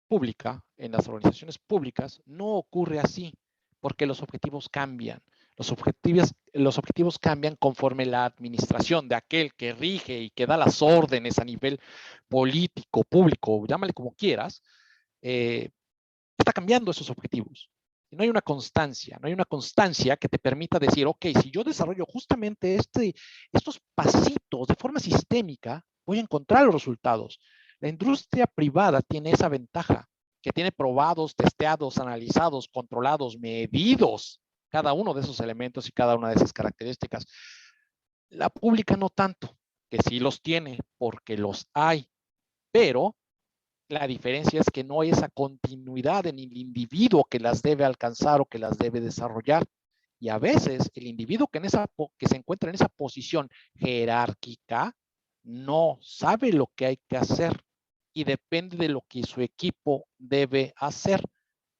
pública, en las organizaciones públicas, no ocurre así, porque los objetivos cambian. Los objetivos cambian conforme la administración de aquel que rige y que da las órdenes a nivel político, público, llámale como quieras, está cambiando esos objetivos. Y no hay una constancia que te permita decir, ok, si yo desarrollo justamente estos pasitos de forma sistémica, voy a encontrar los resultados. La industria privada tiene esa ventaja, que tiene probados, testeados, analizados, controlados, medidos cada uno de esos elementos y cada una de esas características. La pública no tanto, que sí los tiene, porque los hay, pero la diferencia es que no hay esa continuidad en el individuo que las debe alcanzar o que las debe desarrollar. Y a veces el individuo que se encuentra en esa posición jerárquica no sabe lo que hay que hacer y depende de lo que su equipo debe hacer.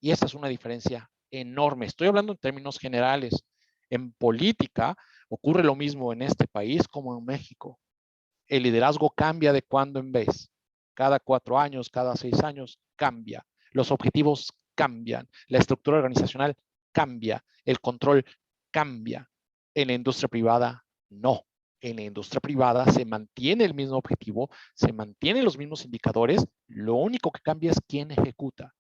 Y esa es una diferencia enorme. Estoy hablando en términos generales. En política ocurre lo mismo en este país como en México. El liderazgo cambia de cuando en vez. Cada 4 años, cada 6 años cambia. Los objetivos cambian. La estructura organizacional cambia. El control cambia. En la industria privada, no. En la industria privada se mantiene el mismo objetivo, se mantienen los mismos indicadores. Lo único que cambia es quién ejecuta.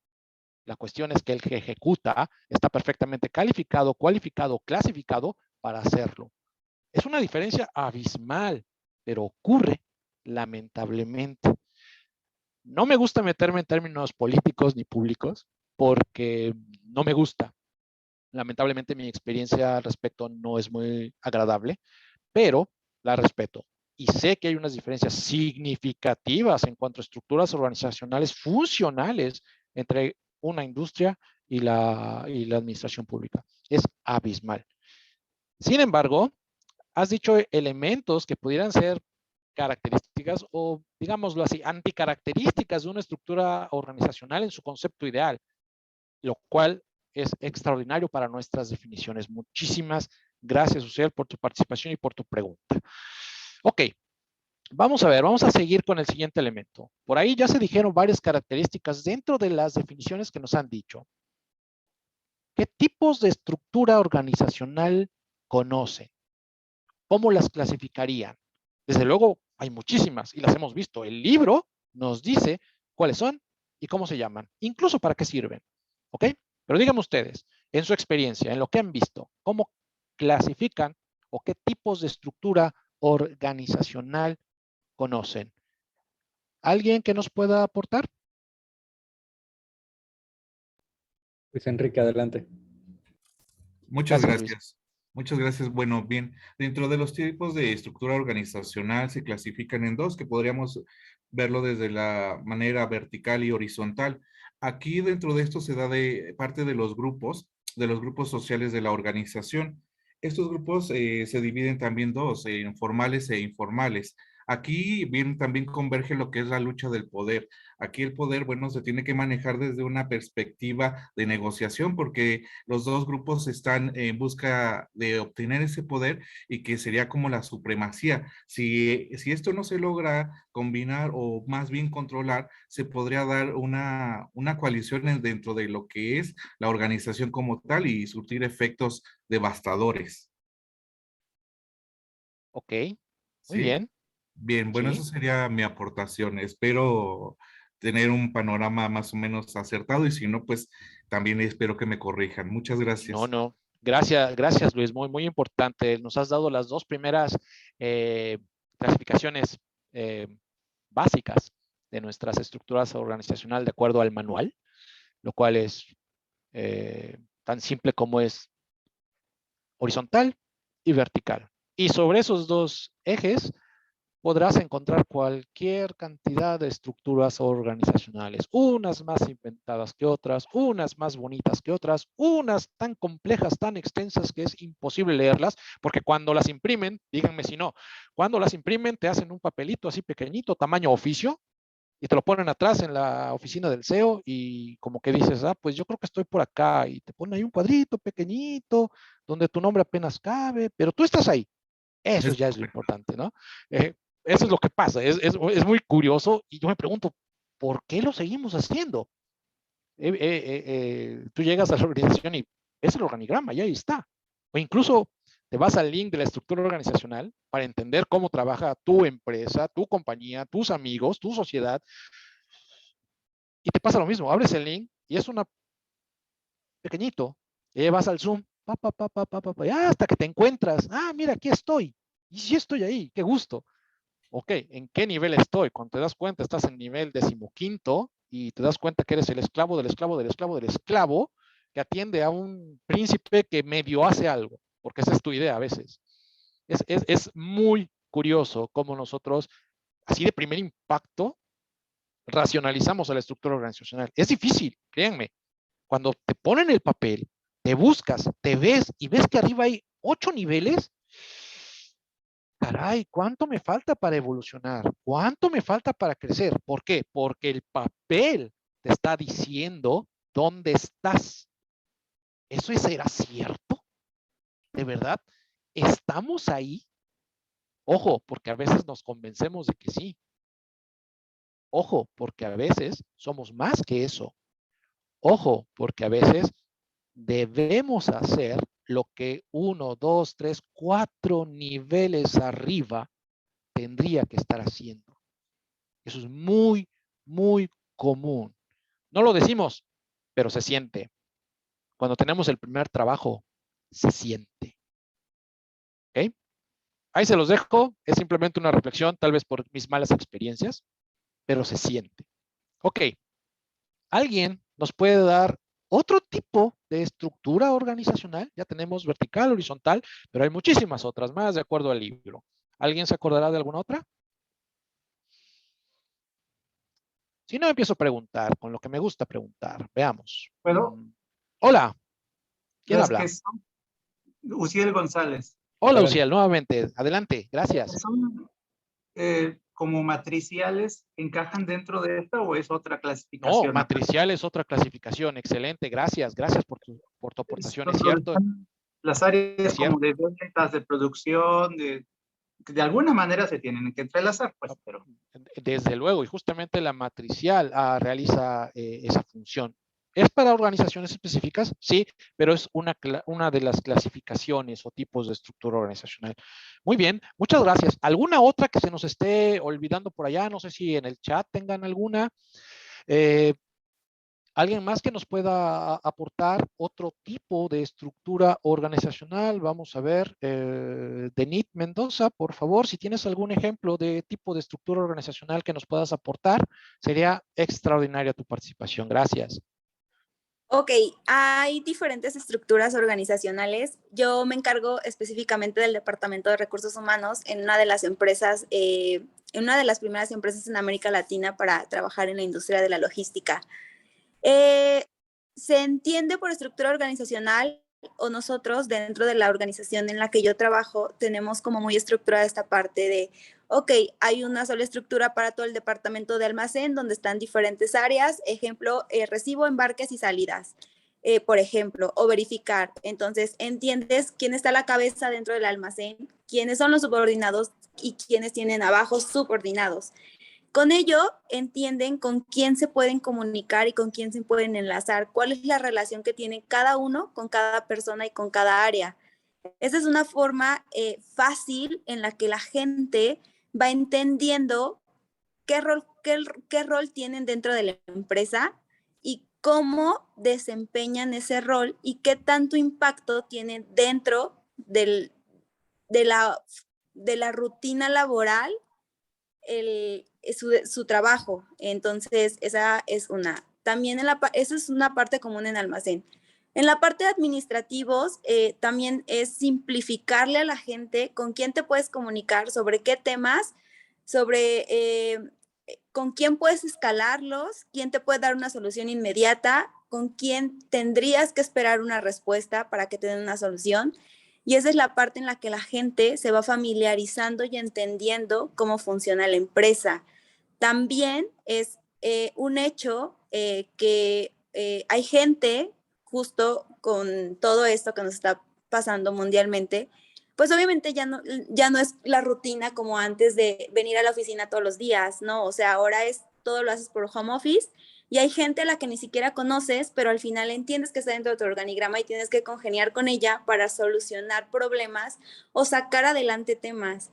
La cuestión es que el que ejecuta está perfectamente calificado, cualificado, clasificado para hacerlo. Es una diferencia abismal, pero ocurre lamentablemente. No me gusta meterme en términos políticos ni públicos porque no me gusta. Lamentablemente mi experiencia al respecto no es muy agradable, pero la respeto. Y sé que hay unas diferencias significativas en cuanto a estructuras organizacionales funcionales entre una industria y la administración pública. Es abismal. Sin embargo, has dicho elementos que pudieran ser características o, digámoslo así, anticaracterísticas de una estructura organizacional en su concepto ideal, lo cual es extraordinario para nuestras definiciones. Muchísimas gracias, Uciel, por tu participación y por tu pregunta. Ok, vamos a ver, vamos a seguir con el siguiente elemento. Por ahí ya se dijeron varias características dentro de las definiciones que nos han dicho. ¿Qué tipos de estructura organizacional conocen? ¿Cómo las clasificarían? Desde luego, hay muchísimas y las hemos visto. El libro nos dice cuáles son y cómo se llaman, incluso para qué sirven. ¿Ok? Pero díganme ustedes, en su experiencia, en lo que han visto, ¿cómo clasifican o qué tipos de estructura organizacional conocen? ¿Alguien que nos pueda aportar? Luis Enrique, adelante. Muchas Gracias, gracias. Muchas gracias. Bueno, bien, dentro de los tipos de estructura organizacional se clasifican en dos, que podríamos verlo desde la manera vertical y horizontal. Aquí dentro de esto se da de parte de los grupos sociales de la organización. Estos grupos se dividen también dos, en formales e informales. Aquí bien también converge lo que es la lucha del poder. Aquí el poder, bueno, se tiene que manejar desde una perspectiva de negociación porque los dos grupos están en busca de obtener ese poder y que sería como la supremacía. Si esto no se logra combinar o más bien controlar, se podría dar una coalición dentro de lo que es la organización como tal y surtir efectos devastadores. Ok, muy ¿Sí? bien. Bien, bueno, Sí. esa sería mi aportación. Espero tener un panorama más o menos acertado y si no, pues también espero que me corrijan. Muchas gracias. No. Gracias, Luis. Muy, muy importante. Nos has dado las dos primeras clasificaciones básicas de nuestras estructuras organizacionales de acuerdo al manual, lo cual es tan simple como es horizontal y vertical. Y sobre esos dos ejes podrás encontrar cualquier cantidad de estructuras organizacionales, unas más inventadas que otras, unas más bonitas que otras, unas tan complejas, tan extensas que es imposible leerlas, porque cuando las imprimen, díganme si no, cuando las imprimen te hacen un papelito así pequeñito, tamaño oficio, y te lo ponen atrás en la oficina del CEO y como que dices, pues yo creo que estoy por acá y te ponen ahí un cuadrito pequeñito donde tu nombre apenas cabe, pero tú estás ahí. Eso Es ya es lo correcto. importante, ¿no? Eso es lo que pasa, es muy curioso y yo me pregunto, ¿por qué lo seguimos haciendo? Tú llegas a la organización y es el organigrama, y ahí está. O incluso te vas al link de la estructura organizacional para entender cómo trabaja tu empresa, tu compañía, tus amigos, tu sociedad, y te pasa lo mismo, abres el link y es una pequeñito, y vas al Zoom, hasta que te encuentras, mira, aquí estoy, y sí estoy ahí, qué gusto. Ok, ¿en qué nivel estoy? Cuando te das cuenta, estás en nivel 15º y te das cuenta que eres el esclavo del esclavo del esclavo del esclavo que atiende a un príncipe que medio hace algo, porque esa es tu idea a veces. Es muy curioso cómo nosotros, así de primer impacto, racionalizamos a la estructura organizacional. Es difícil, créanme. Cuando te ponen el papel, te buscas, te ves y ves que arriba hay 8 niveles, caray, ¿cuánto me falta para evolucionar? ¿Cuánto me falta para crecer? ¿Por qué? Porque el papel te está diciendo dónde estás. ¿Eso será cierto? ¿De verdad? ¿Estamos ahí? Ojo, porque a veces nos convencemos de que sí. Ojo, porque a veces somos más que eso. Ojo, porque a veces debemos hacer lo que 1, 2, 3, 4 niveles arriba tendría que estar haciendo. Eso es muy, muy común. No lo decimos, pero se siente. Cuando tenemos el primer trabajo, se siente. ¿Ok? Ahí se los dejo. Es simplemente una reflexión, tal vez por mis malas experiencias, pero se siente. Ok. ¿Alguien nos puede dar otro tipo de estructura organizacional? Ya tenemos vertical, horizontal, pero hay muchísimas otras más de acuerdo al libro. ¿Alguien se acordará de alguna otra? Si no, empiezo a preguntar con lo que me gusta preguntar. Veamos. ¿Puedo? Hola. ¿Quién Las habla? que son Uciel González. Hola, Uciel, nuevamente. Adelante, gracias. ¿Son como matriciales, encajan dentro de esta o es otra No, clasificación? matricial es otra clasificación. Excelente, gracias. Gracias por tu aportación. Es cierto. Las áreas Es cierto. como de ventas, de producción, de alguna manera se tienen que entrelazar, pues, pero... Desde luego, y justamente la matricial realiza esa función. ¿Es para organizaciones específicas? Sí, pero es una de las clasificaciones o tipos de estructura organizacional. Muy bien, muchas gracias. ¿Alguna otra que se nos esté olvidando por allá? No sé si en el chat tengan alguna. ¿Alguien más que nos pueda aportar otro tipo de estructura organizacional? Vamos a ver, Denit Mendoza, por favor, si tienes algún ejemplo de tipo de estructura organizacional que nos puedas aportar, sería extraordinaria tu participación. Gracias. Ok, hay diferentes estructuras organizacionales. Yo me encargo específicamente del Departamento de Recursos Humanos en una de las empresas, en una de las primeras empresas en América Latina para trabajar en la industria de la logística. Se entiende por estructura organizacional, o nosotros dentro de la organización en la que yo trabajo tenemos como muy estructurada esta parte de, ok, hay una sola estructura para todo el departamento de almacén donde están diferentes áreas, ejemplo, recibo, embarques y salidas, por ejemplo, o verificar. Entonces, entiendes quién está a la cabeza dentro del almacén, quiénes son los subordinados y quiénes tienen abajo subordinados. Con ello, entienden con quién se pueden comunicar y con quién se pueden enlazar, cuál es la relación que tiene cada uno con cada persona y con cada área. Esa es una forma fácil en la que la gente va entendiendo qué rol tienen dentro de la empresa y cómo desempeñan ese rol y qué tanto impacto tienen dentro de la rutina laboral su trabajo. Entonces, esa es una. También esa es una parte común en almacén. En la parte de administrativos, también es simplificarle a la gente con quién te puedes comunicar, sobre qué temas, sobre con quién puedes escalarlos, quién te puede dar una solución inmediata, con quién tendrías que esperar una respuesta para que te den una solución. Y esa es la parte en la que la gente se va familiarizando y entendiendo cómo funciona la empresa. También es un hecho que hay gente, justo con todo esto que nos está pasando mundialmente, pues obviamente ya no es la rutina como antes de venir a la oficina todos los días, ¿no? O sea, ahora todo lo haces por home office. Y hay gente a la que ni siquiera conoces, pero al final entiendes que está dentro de tu organigrama y tienes que congeniar con ella para solucionar problemas o sacar adelante temas,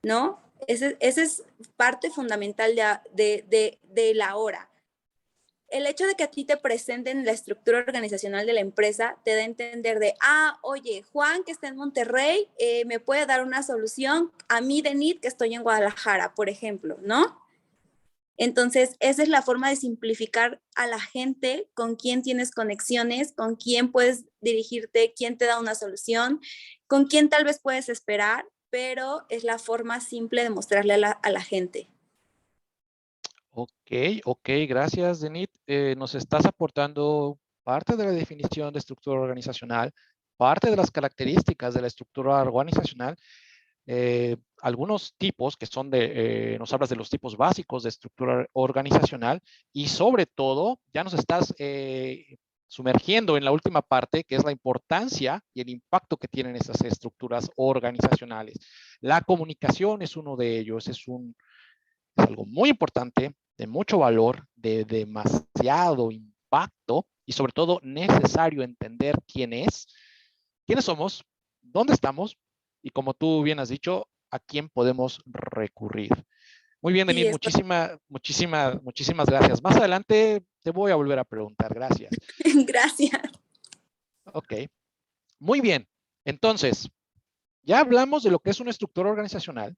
¿no? Esa es parte fundamental de la hora. El hecho de que a ti te presenten la estructura organizacional de la empresa te da a entender de, oye, Juan, que está en Monterrey, me puede dar una solución a mí, Denit, que estoy en Guadalajara, por ejemplo, ¿no? Entonces, esa es la forma de simplificar a la gente con quién tienes conexiones, con quién puedes dirigirte, quién te da una solución, con quién tal vez puedes esperar, pero es la forma simple de mostrarle a la gente. Ok, gracias, Denit. Nos estás aportando parte de la definición de estructura organizacional, parte de las características de la estructura organizacional. algunos tipos que son nos hablas de los tipos básicos de estructura organizacional y sobre todo ya nos estás sumergiendo en la última parte, que es la importancia y el impacto que tienen esas estructuras organizacionales. La comunicación es uno de ellos, es algo muy importante, de mucho valor, de demasiado impacto y sobre todo necesario entender quiénes somos, dónde estamos y como tú bien has dicho, a quién podemos recurrir. Muy bien, Denise, muchísimas gracias. Más adelante te voy a volver a preguntar. Gracias. Gracias. Ok. Muy bien. Entonces, ya hablamos de lo que es una estructura organizacional.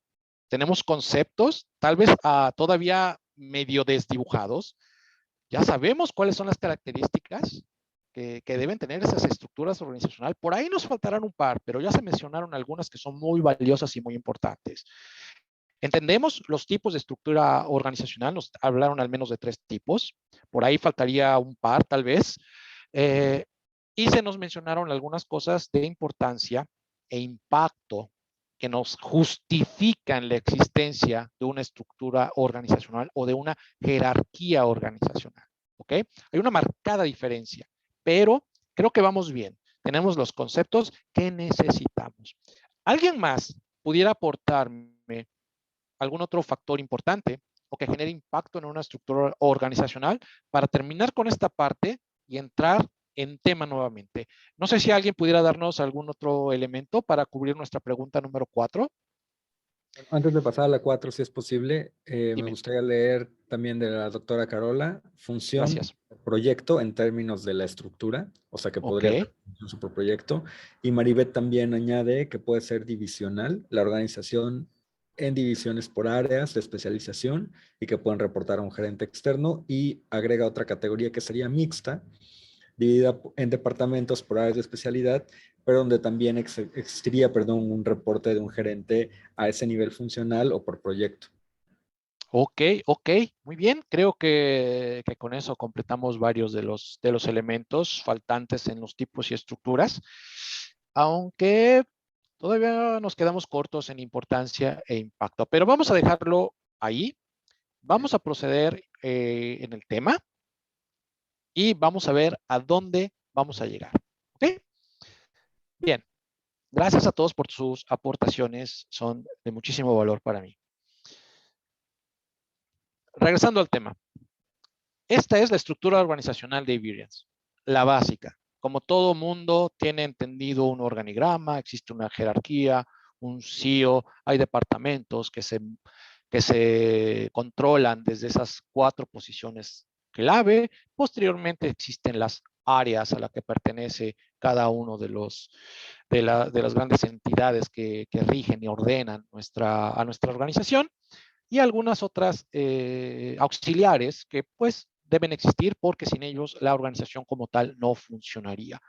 Tenemos conceptos, tal vez todavía medio desdibujados. Ya sabemos cuáles son las características que deben tener esas estructuras organizacionales. Por ahí nos faltarán un par, pero ya se mencionaron algunas que son muy valiosas y muy importantes. Entendemos los tipos de estructura organizacional, nos hablaron al menos de 3 tipos, por ahí faltaría un par tal vez, y se nos mencionaron algunas cosas de importancia e impacto que nos justifican la existencia de una estructura organizacional o de una jerarquía organizacional, ¿ok? Hay una marcada diferencia, pero creo que vamos bien. Tenemos los conceptos que necesitamos. ¿Alguien más pudiera aportarme algún otro factor importante o que genere impacto en una estructura organizacional para terminar con esta parte y entrar en tema nuevamente? No sé si alguien pudiera darnos algún otro elemento para cubrir nuestra pregunta número 4. Antes de pasar a la 4, si es posible, me gustaría leer también de la doctora Carola, función, Gracias. Proyecto en términos de la estructura, o sea que podría ser un superproyecto. Y Maribeth también añade que puede ser divisional, la organización en divisiones por áreas de especialización y que pueden reportar a un gerente externo, y agrega otra categoría que sería mixta, dividida en departamentos por áreas de especialidad, pero donde también existiría, un reporte de un gerente a ese nivel funcional o por proyecto. Ok, muy bien. Creo que con eso completamos varios de los elementos faltantes en los tipos y estructuras, aunque todavía nos quedamos cortos en importancia e impacto, pero vamos a dejarlo ahí. Vamos a proceder en el tema y vamos a ver a dónde vamos a llegar. ¿Ok? Bien. Gracias a todos por sus aportaciones. Son de muchísimo valor para mí. Regresando al tema. Esta es la estructura organizacional de Iberians, la básica. Como todo mundo tiene entendido un organigrama, existe una jerarquía, un CEO, hay departamentos que se controlan desde esas 4 posiciones clave. Posteriormente existen las áreas a las que pertenece cada uno de las grandes entidades que rigen y ordenan a nuestra organización, y algunas otras auxiliares que pues deben existir porque sin ellos la organización como tal no funcionaría.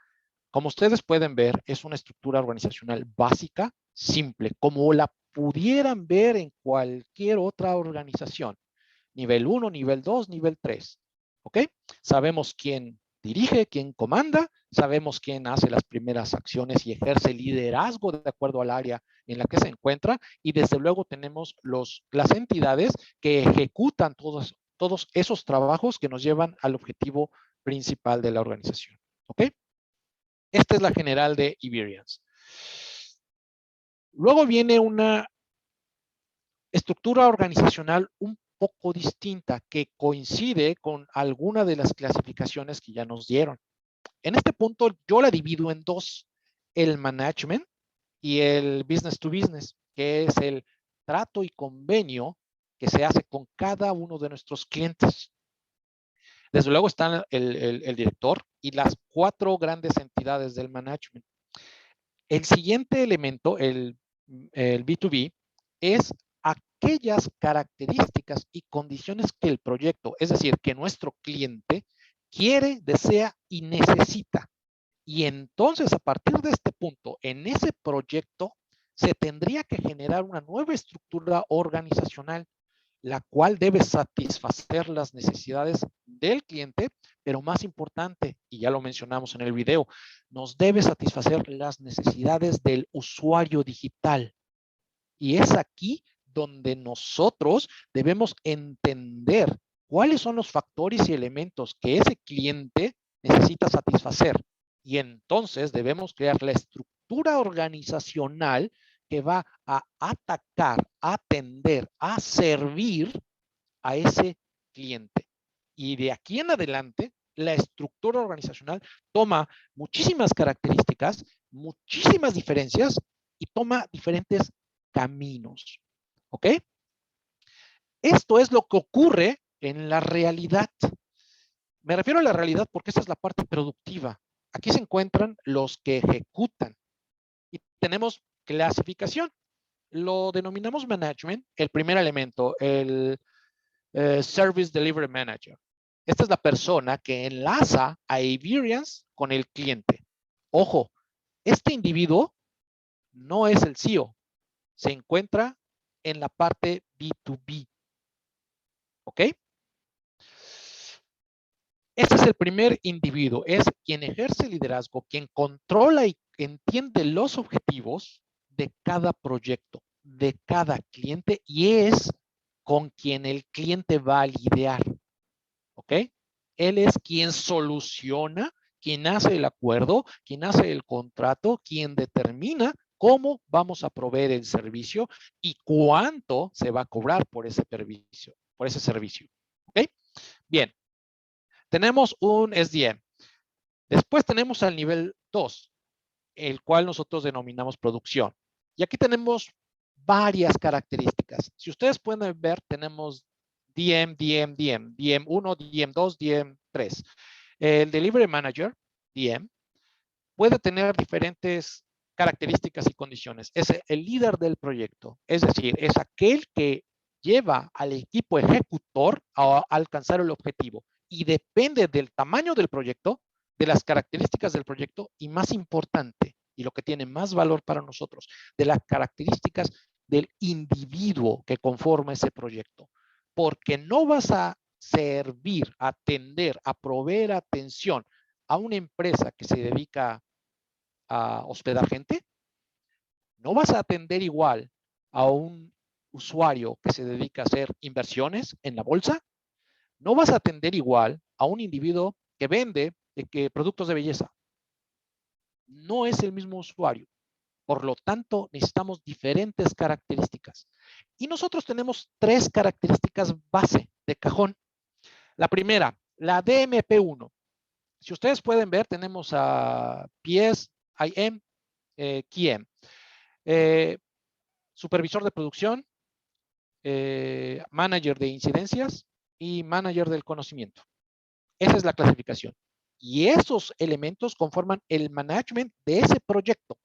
Como ustedes pueden ver, es una estructura organizacional básica, simple, como la pudieran ver en cualquier otra organización. Nivel 1, nivel 2, nivel 3. ¿Ok? Sabemos quién dirige, quién comanda, sabemos quién hace las primeras acciones y ejerce liderazgo de acuerdo al área en la que se encuentra, y desde luego tenemos las entidades que ejecutan todos esos trabajos que nos llevan al objetivo principal de la organización. ¿Ok? Esta es la general de Iberians. Luego viene una estructura organizacional un poco distinta que coincide con alguna de las clasificaciones que ya nos dieron. En este punto yo la divido en 2, el management y el business to business, que es el trato y convenio que se hace con cada uno de nuestros clientes. Desde luego están el director y las 4 grandes entidades del management. El siguiente elemento, el B2B, es aquellas características y condiciones que el proyecto, es decir, que nuestro cliente quiere, desea y necesita. Y entonces, a partir de este punto, en ese proyecto, se tendría que generar una nueva estructura organizacional, la cual debe satisfacer las necesidades del cliente, pero más importante, y ya lo mencionamos en el video, nos debe satisfacer las necesidades del usuario digital. Y es aquí donde nosotros debemos entender cuáles son los factores y elementos que ese cliente necesita satisfacer. Y entonces debemos crear la estructura organizacional que va a atacar, a atender, a servir a ese cliente. Y de aquí en adelante, la estructura organizacional toma muchísimas características, muchísimas diferencias y toma diferentes caminos. ¿Ok? Esto es lo que ocurre en la realidad. Me refiero a la realidad porque esta es la parte productiva. Aquí se encuentran los que ejecutan. Y tenemos clasificación. Lo denominamos management, el primer elemento, el Service Delivery Manager. Esta es la persona que enlaza a Iberians con el cliente. Ojo, este individuo no es el CEO. Se encuentra en la parte B2B. ¿Ok? Este es el primer individuo. Es quien ejerce liderazgo, quien controla y entiende los objetivos de cada proyecto, de cada cliente, y es con quien el cliente va a lidiar. ¿Ok? Él es quien soluciona, quien hace el acuerdo, quien hace el contrato, quien determina cómo vamos a proveer el servicio y cuánto se va a cobrar por ese servicio. ¿Ok? Bien. Tenemos un SDM. Después tenemos al nivel 2, el cual nosotros denominamos producción. Y aquí tenemos varias características. Si ustedes pueden ver, tenemos DM, DM1, DM2, DM3. El Delivery Manager, DM, puede tener diferentes características y condiciones. Es el líder del proyecto, es decir, es aquel que lleva al equipo ejecutor a alcanzar el objetivo y depende del tamaño del proyecto, de las características del proyecto y más importante, y lo que tiene más valor para nosotros, de las características del individuo que conforma ese proyecto. Porque no vas a servir, a atender, a proveer atención a una empresa que se dedica a hospedar gente, no vas a atender igual a un usuario que se dedica a hacer inversiones en la bolsa, no vas a atender igual a un individuo que vende productos de belleza. No es el mismo usuario. Por lo tanto, necesitamos diferentes características. Y nosotros tenemos 3 características base de cajón. La primera, la DMP1. Si ustedes pueden ver, tenemos a PS, IM, QM. Supervisor de producción, manager de incidencias y manager del conocimiento. Esa es la clasificación. Y esos elementos conforman el management de ese proyecto.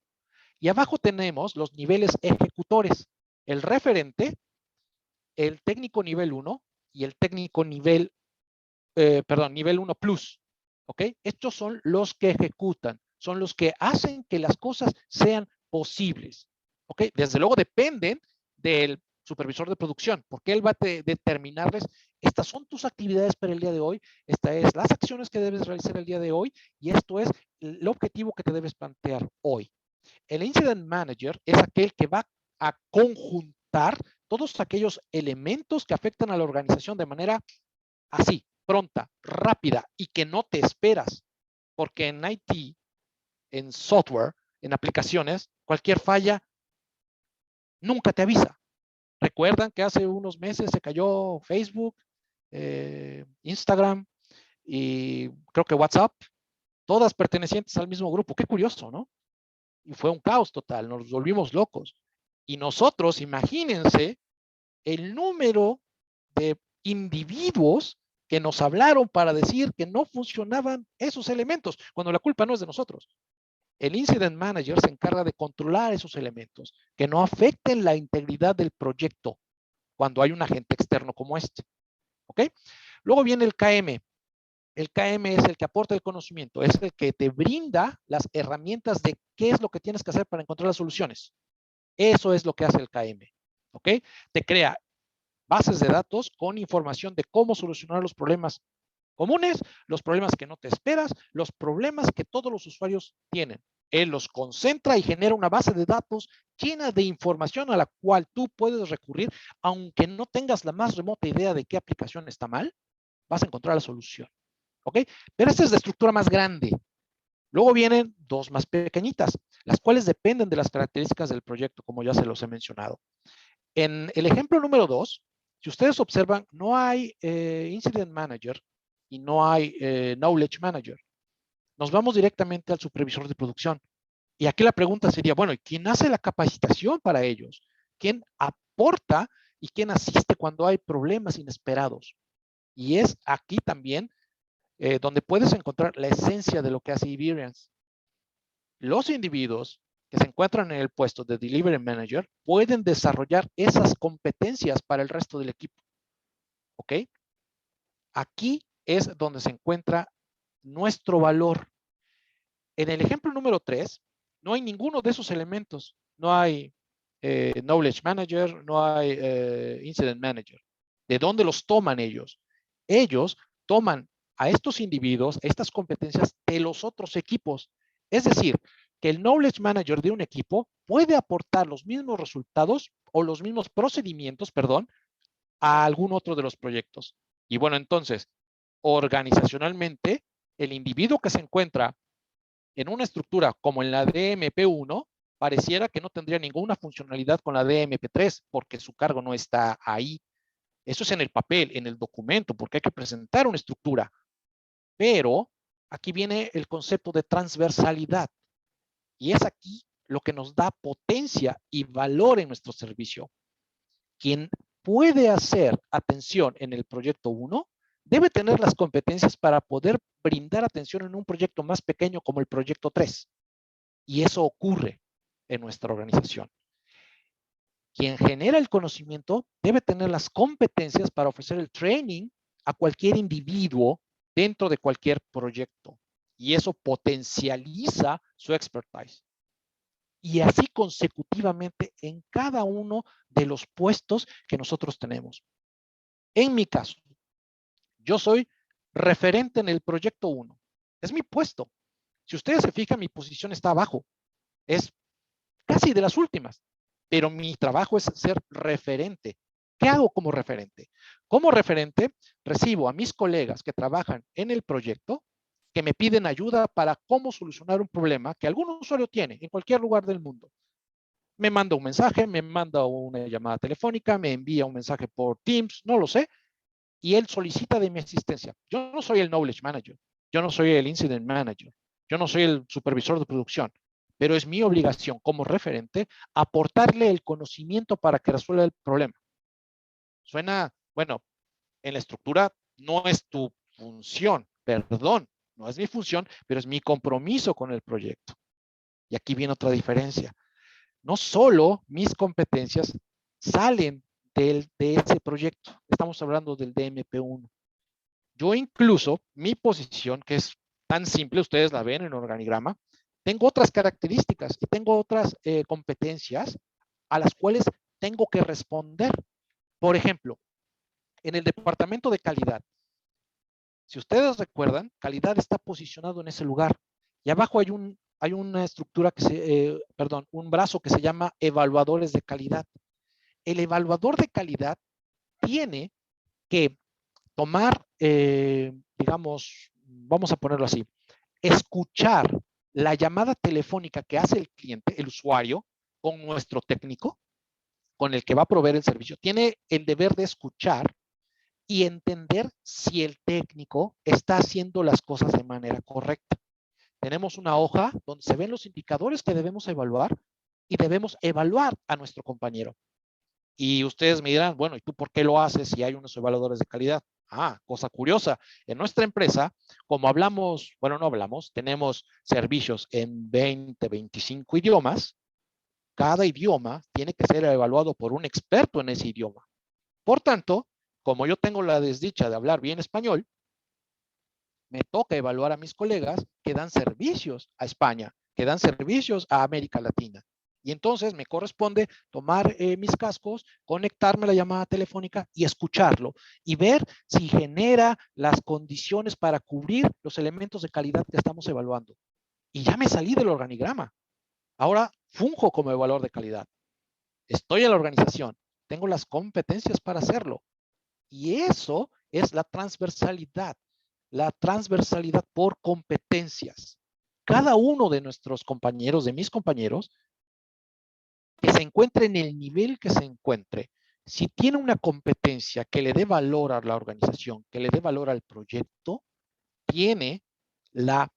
Y abajo tenemos los niveles ejecutores, el referente, el técnico nivel 1 y el técnico nivel 1 plus. ¿Ok? Estos son los que ejecutan, son los que hacen que las cosas sean posibles. ¿Ok? Desde luego dependen del supervisor de producción, porque él va a determinarles, estas son tus actividades para el día de hoy, estas es las acciones que debes realizar el día de hoy y esto es el objetivo que te debes plantear hoy. El Incident Manager es aquel que va a conjuntar todos aquellos elementos que afectan a la organización de manera así, pronta, rápida y que no te esperas, porque en IT, en software, en aplicaciones, cualquier falla nunca te avisa. Recuerdan que hace unos meses se cayó Facebook, Instagram y creo que WhatsApp, todas pertenecientes al mismo grupo. Qué curioso, ¿no? Y fue un caos total, nos volvimos locos. Y nosotros, imagínense el número de individuos que nos hablaron para decir que no funcionaban esos elementos, cuando la culpa no es de nosotros. El Incident Manager se encarga de controlar esos elementos, que no afecten la integridad del proyecto cuando hay un agente externo como este. ¿Ok? Luego viene el KM. El KM es el que aporta el conocimiento, es el que te brinda las herramientas de qué es lo que tienes que hacer para encontrar las soluciones. Eso es lo que hace el KM. ¿Ok? Te crea bases de datos con información de cómo solucionar los problemas comunes, los problemas que no te esperas, los problemas que todos los usuarios tienen. Él los concentra y genera una base de datos llena de información a la cual tú puedes recurrir, aunque no tengas la más remota idea de qué aplicación está mal, vas a encontrar la solución. ¿Ok? Pero esta es la estructura más grande. Luego vienen dos más pequeñitas, las cuales dependen de las características del proyecto, como ya se los he mencionado. En el ejemplo número 2, si ustedes observan, no hay Incident Manager y no hay Knowledge Manager. Nos vamos directamente al supervisor de producción. Y aquí la pregunta sería, bueno, ¿quién hace la capacitación para ellos? ¿Quién aporta y quién asiste cuando hay problemas inesperados? Y es aquí también donde puedes encontrar la esencia de lo que hace Iberians. Los individuos que se encuentran en el puesto de Delivery Manager pueden desarrollar esas competencias para el resto del equipo. ¿Ok? Aquí es donde se encuentra nuestro valor. En el ejemplo número 3, no hay ninguno de esos elementos. No hay Knowledge Manager, no hay Incident Manager. ¿De dónde los toman ellos? Ellos toman a estos individuos, estas competencias de los otros equipos. Es decir, que el Knowledge Manager de un equipo puede aportar los mismos resultados o los mismos procedimientos, perdón, a algún otro de los proyectos. Y bueno, entonces, organizacionalmente, el individuo que se encuentra en una estructura como en la DMP1, pareciera que no tendría ninguna funcionalidad con la DMP3 porque su cargo no está ahí. Eso es en el papel, en el documento, porque hay que presentar una estructura. Pero aquí viene el concepto de transversalidad. Y es aquí lo que nos da potencia y valor en nuestro servicio. Quien puede hacer atención en el proyecto 1 debe tener las competencias para poder brindar atención en un proyecto más pequeño como el proyecto 3. Y eso ocurre en nuestra organización. Quien genera el conocimiento debe tener las competencias para ofrecer el training a cualquier individuo dentro de cualquier proyecto. Y eso potencializa su expertise. Y así consecutivamente en cada uno de los puestos que nosotros tenemos. En mi caso, yo soy referente en el proyecto 1. Es mi puesto. Si ustedes se fijan, mi posición está abajo. Es casi de las últimas. Pero mi trabajo es ser referente. ¿Qué hago como referente? Como referente, recibo a mis colegas que trabajan en el proyecto que me piden ayuda para cómo solucionar un problema que algún usuario tiene en cualquier lugar del mundo. Me manda un mensaje, me manda una llamada telefónica, me envía un mensaje por Teams, no lo sé, y él solicita de mi asistencia. Yo no soy el Knowledge Manager, yo no soy el Incident Manager, yo no soy el supervisor de producción, pero es mi obligación como referente aportarle el conocimiento para que resuelva el problema. Suena, bueno, en la estructura no es tu función, perdón, no es mi función, pero es mi compromiso con el proyecto. Y aquí viene otra diferencia. No solo mis competencias salen de ese proyecto, estamos hablando del DMP1. Yo incluso, mi posición, que es tan simple, ustedes la ven en el organigrama, tengo otras características y tengo otras competencias a las cuales tengo que responder. Por ejemplo, en el departamento de calidad, si ustedes recuerdan, calidad está posicionado en ese lugar y abajo hay una estructura un brazo que se llama evaluadores de calidad. El evaluador de calidad tiene que tomar, digamos, vamos a ponerlo así, escuchar la llamada telefónica que hace el cliente, el usuario, con nuestro técnico, con el que va a proveer el servicio. Tiene el deber de escuchar y entender si el técnico está haciendo las cosas de manera correcta. Tenemos una hoja donde se ven los indicadores que debemos evaluar y debemos evaluar a nuestro compañero. Y ustedes me dirán, bueno, ¿y tú por qué lo haces si hay unos evaluadores de calidad? Ah, cosa curiosa. En nuestra empresa, como hablamos, bueno, no hablamos, tenemos servicios en 20, 25 idiomas. Cada idioma tiene que ser evaluado por un experto en ese idioma. Por tanto, como yo tengo la desdicha de hablar bien español, me toca evaluar a mis colegas que dan servicios a España, que dan servicios a América Latina. Y entonces me corresponde tomar mis cascos, conectarme a la llamada telefónica y escucharlo y ver si genera las condiciones para cubrir los elementos de calidad que estamos evaluando. y ya me salí del organigrama. Ahora funjo como evaluador de calidad. Estoy en la organización, tengo las competencias para hacerlo. Y eso es la transversalidad por competencias. Cada uno de nuestros compañeros, de mis compañeros, que se encuentre en el nivel que se encuentre, si tiene una competencia que le dé valor a la organización, que le dé valor al proyecto, tiene la,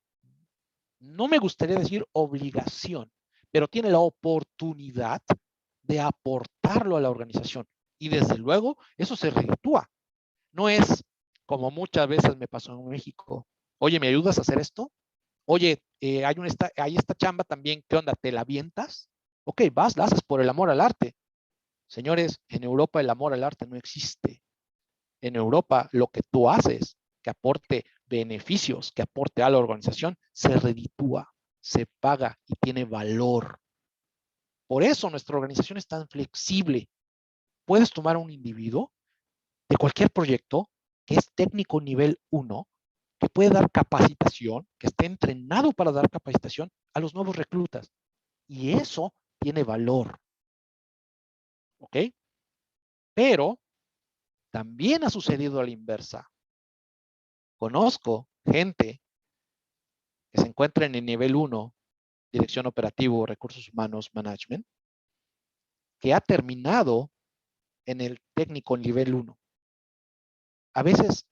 no me gustaría decir obligación, pero tiene la oportunidad de aportarlo a la organización. Y desde luego, eso se reditúa. No es como muchas veces me pasó en México. Oye, ¿me ayudas a hacer esto? Oye, hay esta chamba también, ¿qué onda? ¿Te la avientas? Ok, vas, la haces por el amor al arte. Señores, en Europa el amor al arte no existe. En Europa lo que tú haces, que aporte beneficios, que aporte a la organización, se reditúa, se paga y tiene valor. Por eso nuestra organización es tan flexible. Puedes tomar a un individuo de cualquier proyecto que es técnico nivel 1, que puede dar capacitación, que esté entrenado para dar capacitación a los nuevos reclutas. Y eso tiene valor. ¿Ok? Pero también ha sucedido a la inversa. Conozco gente que se encuentra en el nivel 1, dirección operativo, recursos humanos, management, que ha terminado en el técnico nivel 1. A veces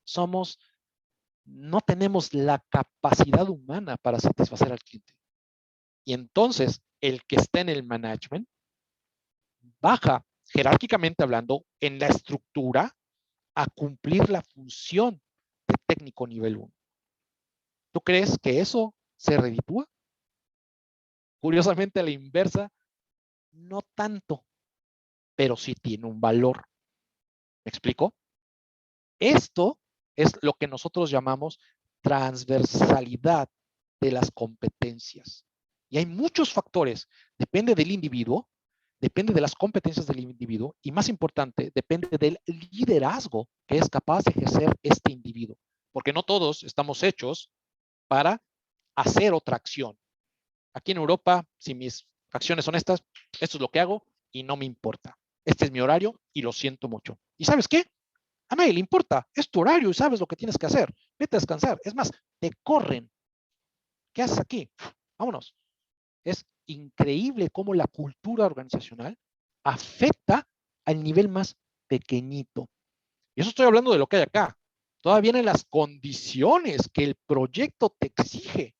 no tenemos la capacidad humana para satisfacer al cliente. Y entonces el que está en el management baja, jerárquicamente hablando, en la estructura a cumplir la función de técnico nivel 1. ¿Tú crees que eso se reditúa? Curiosamente, a la inversa, no tanto, pero sí tiene un valor. ¿Me explico? Esto es lo que nosotros llamamos transversalidad de las competencias. Y hay muchos factores. Depende del individuo, depende de las competencias del individuo y, más importante, depende del liderazgo que es capaz de ejercer este individuo. Porque no todos estamos hechos para hacer otra acción. Aquí en Europa, si mis acciones son estas, esto es lo que hago y no me importa. Este es mi horario y lo siento mucho. ¿Y sabes qué? A nadie le importa. Es tu horario y sabes lo que tienes que hacer. Vete a descansar. Es más, te corren. ¿Qué haces aquí? Vámonos. Es increíble cómo la cultura organizacional afecta al nivel más pequeñito. Y eso estoy hablando de lo que hay acá. Todavía vienen las condiciones que el proyecto te exige.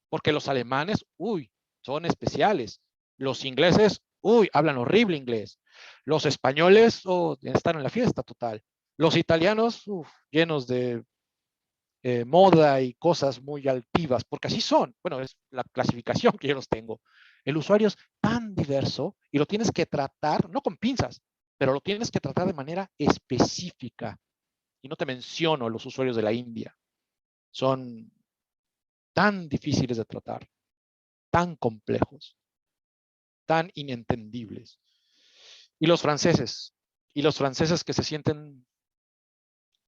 Porque los alemanes, son especiales. Los ingleses, hablan horrible inglés. Los españoles, están en la fiesta total. Los italianos, llenos de moda y cosas muy altivas, porque así son. Bueno, es la clasificación que yo los tengo. El usuario es tan diverso y lo tienes que tratar, no con pinzas, pero lo tienes que tratar de manera específica. Y no te menciono los usuarios de la India. Son tan difíciles de tratar, tan complejos, tan inentendibles. Y los franceses que se sienten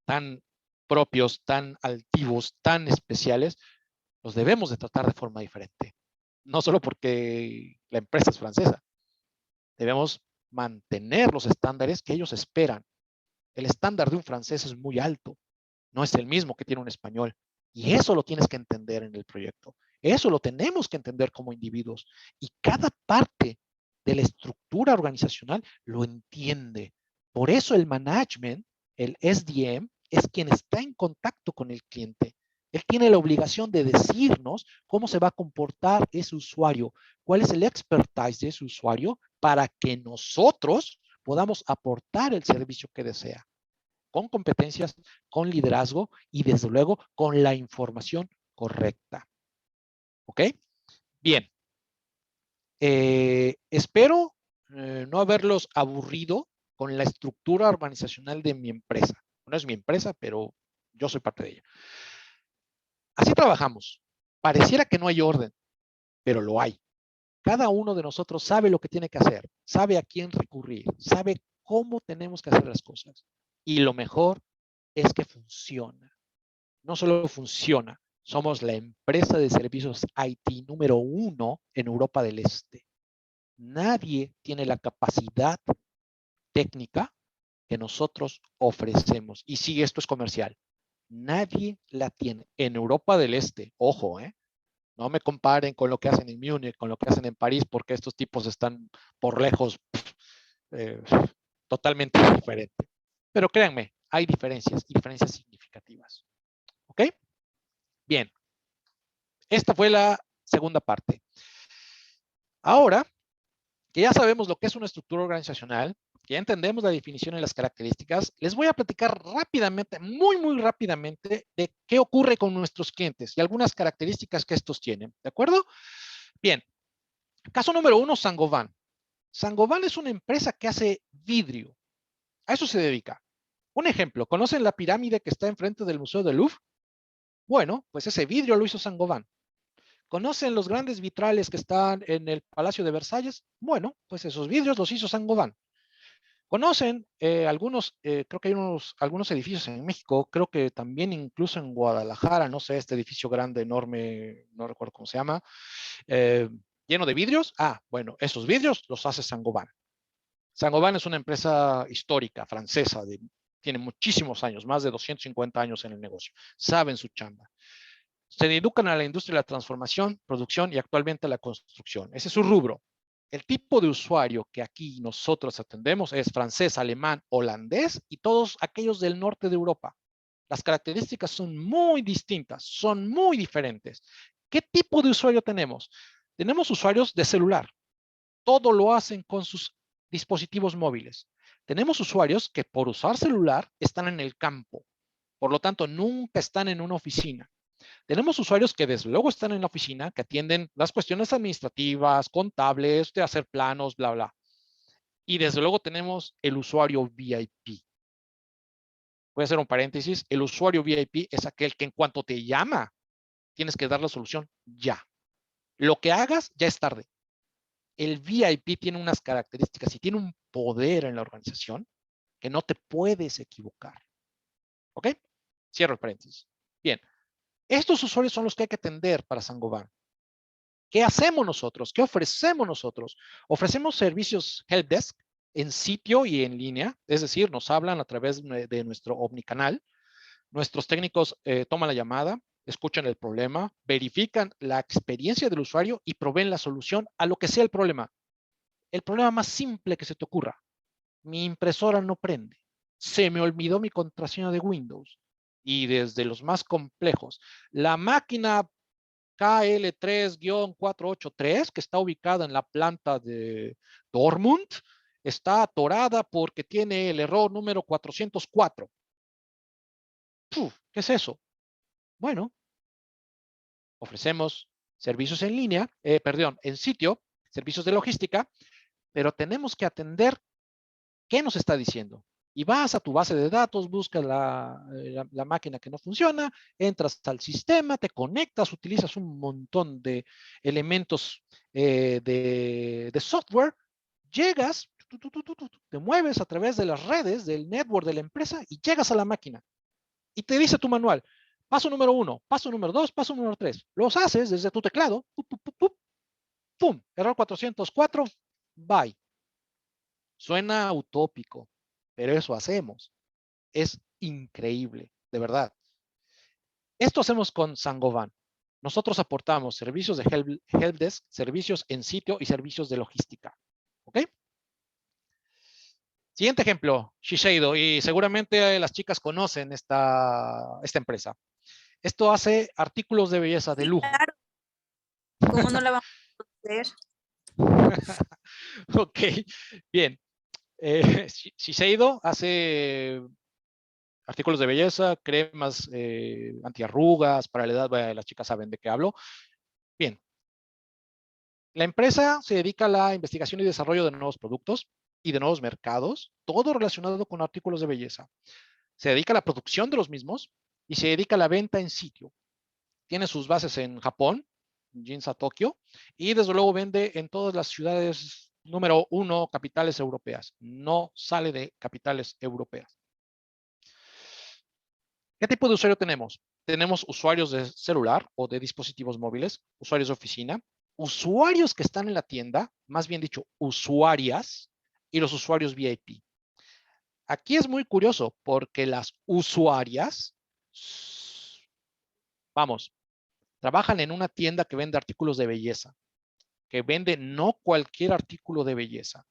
tan propios, tan altivos, tan especiales, los debemos de tratar de forma diferente. No solo porque la empresa es francesa. Debemos mantener los estándares que ellos esperan. El estándar de un francés es muy alto. No es el mismo que tiene un español. Y eso lo tienes que entender en el proyecto. Eso lo tenemos que entender como individuos. Y cada parte de la estructura organizacional lo entiende. Por eso el management, el SDM, es quien está en contacto con el cliente. Él tiene la obligación de decirnos cómo se va a comportar ese usuario, cuál es el expertise de ese usuario para que nosotros podamos aportar el servicio que desea, con competencias, con liderazgo y desde luego con la información correcta. ¿Ok? Bien. Espero no haberlos aburrido con la estructura organizacional de mi empresa. No es mi empresa, pero yo soy parte de ella. Así trabajamos. Pareciera que no hay orden, pero lo hay. Cada uno de nosotros sabe lo que tiene que hacer, sabe a quién recurrir, sabe cómo tenemos que hacer las cosas. Y lo mejor es que funciona. No solo funciona, Somos la empresa de servicios IT número 1 en Europa del Este. Nadie tiene la capacidad técnica que nosotros ofrecemos. Y sí, esto es comercial. Nadie la tiene. En Europa del Este, ojo, no me comparen con lo que hacen en Múnich, con lo que hacen en París, porque estos tipos están por lejos totalmente diferentes. Pero créanme, hay diferencias, diferencias significativas. ¿Ok? Bien. Esta fue la segunda parte. Ahora que ya sabemos lo que es una estructura organizacional, que ya entendemos la definición y las características, les voy a platicar rápidamente, muy rápidamente, de qué ocurre con nuestros clientes y algunas características que estos tienen. ¿De acuerdo? Bien. Caso número 1, Saint-Gobain. Saint-Gobain es una empresa que hace vidrio. A eso se dedica. Un ejemplo, ¿conocen la pirámide que está enfrente del Museo del Louvre? Bueno, pues ese vidrio lo hizo Saint-Gobain. ¿Conocen los grandes vitrales que están en el Palacio de Versalles? Bueno, pues esos vidrios los hizo Saint-Gobain. ¿Conocen algunos, creo que hay algunos edificios en México, creo que también incluso en Guadalajara, no sé, este edificio grande, enorme, no recuerdo cómo se llama, lleno de vidrios? Ah, bueno, esos vidrios los hace Saint-Gobain. Saint-Gobain es una empresa histórica, francesa, tiene muchísimos años, más de 250 años en el negocio. Saben su chamba. Se dedican a la industria de la transformación, producción y actualmente a la construcción. Ese es su rubro. El tipo de usuario que aquí nosotros atendemos es francés, alemán, holandés y todos aquellos del norte de Europa. Las características son muy distintas, son muy diferentes. ¿Qué tipo de usuario tenemos? Tenemos usuarios de celular. Todo lo hacen con sus dispositivos móviles. Tenemos usuarios que por usar celular están en el campo. Por lo tanto, nunca están en una oficina. Tenemos usuarios que desde luego están en la oficina, que atienden las cuestiones administrativas, contables, de hacer planos, bla, bla. Y desde luego tenemos el usuario VIP. Voy a hacer un paréntesis. El usuario VIP es aquel que en cuanto te llama, tienes que dar la solución ya. Lo que hagas ya es tarde. El VIP tiene unas características y tiene un poder en la organización que no te puedes equivocar. ¿Ok? Cierro el paréntesis. Bien. Estos usuarios son los que hay que atender para Saint-Gobain. ¿Qué hacemos nosotros? ¿Qué ofrecemos nosotros? Ofrecemos servicios helpdesk en sitio y en línea, es decir, nos hablan a través de nuestro omnicanal. Nuestros técnicos toman la llamada, escuchan el problema, verifican la experiencia del usuario y proveen la solución a lo que sea el problema. El problema más simple que se te ocurra. Mi impresora no prende. Se me olvidó mi contraseña de Windows. Y desde los más complejos, la máquina KL3-483, que está ubicada en la planta de Dortmund, está atorada porque tiene el error número 404. ¿Qué es eso? Bueno, ofrecemos servicios en línea, en sitio, servicios de logística, pero tenemos que atender qué nos está diciendo. Y vas a tu base de datos, buscas la máquina que no funciona, entras al sistema, te conectas, utilizas un montón de elementos de software, llegas, te mueves a través de las redes, del network de la empresa y llegas a la máquina. Y te dice tu manual, paso número 1, paso número 2, paso número 3. Los haces desde tu teclado, pum, error 404, bye. Suena utópico, pero eso hacemos. Es increíble, de verdad. Esto hacemos con Saint-Gobain. Nosotros aportamos servicios de helpdesk, servicios en sitio y servicios de logística. ¿Ok? Siguiente ejemplo, Shiseido, y seguramente las chicas conocen esta empresa. Esto hace artículos de belleza de lujo. Claro. ¿Cómo no la vamos a hacer? Ok, bien. Shiseido hace artículos de belleza, cremas antiarrugas, para la edad, bueno, las chicas saben de qué hablo. Bien. La empresa se dedica a la investigación y desarrollo de nuevos productos y de nuevos mercados, todo relacionado con artículos de belleza. Se dedica a la producción de los mismos y se dedica a la venta en sitio. Tiene sus bases en Japón, Ginza, Tokio, y desde luego vende en todas las ciudades número 1, capitales europeas. No sale de capitales europeas. ¿Qué tipo de usuario tenemos? Tenemos usuarios de celular o de dispositivos móviles, usuarios de oficina, usuarios que están en la tienda, más bien dicho, usuarias, y los usuarios VIP. Aquí es muy curioso porque las usuarias, vamos, trabajan en una tienda que vende artículos de belleza, que vende no cualquier artículo de belleza.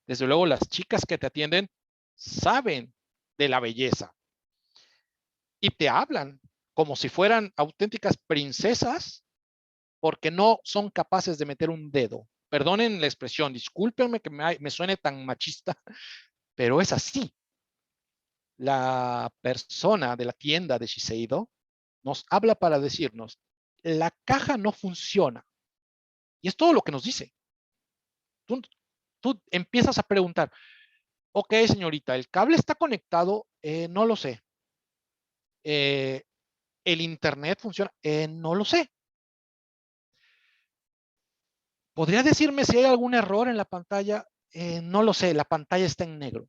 Desde luego, las chicas que te atienden saben de la belleza y te hablan como si fueran auténticas princesas porque no son capaces de meter un dedo. Perdonen la expresión, discúlpenme que me suene tan machista, pero es así. La persona de la tienda de Shiseido nos habla para decirnos, la caja no funciona. Y es todo lo que nos dice. Tú empiezas a preguntar, ok, señorita, ¿el cable está conectado? No lo sé. ¿El internet funciona? No lo sé. ¿Podría decirme si hay algún error en la pantalla? No lo sé, la pantalla está en negro.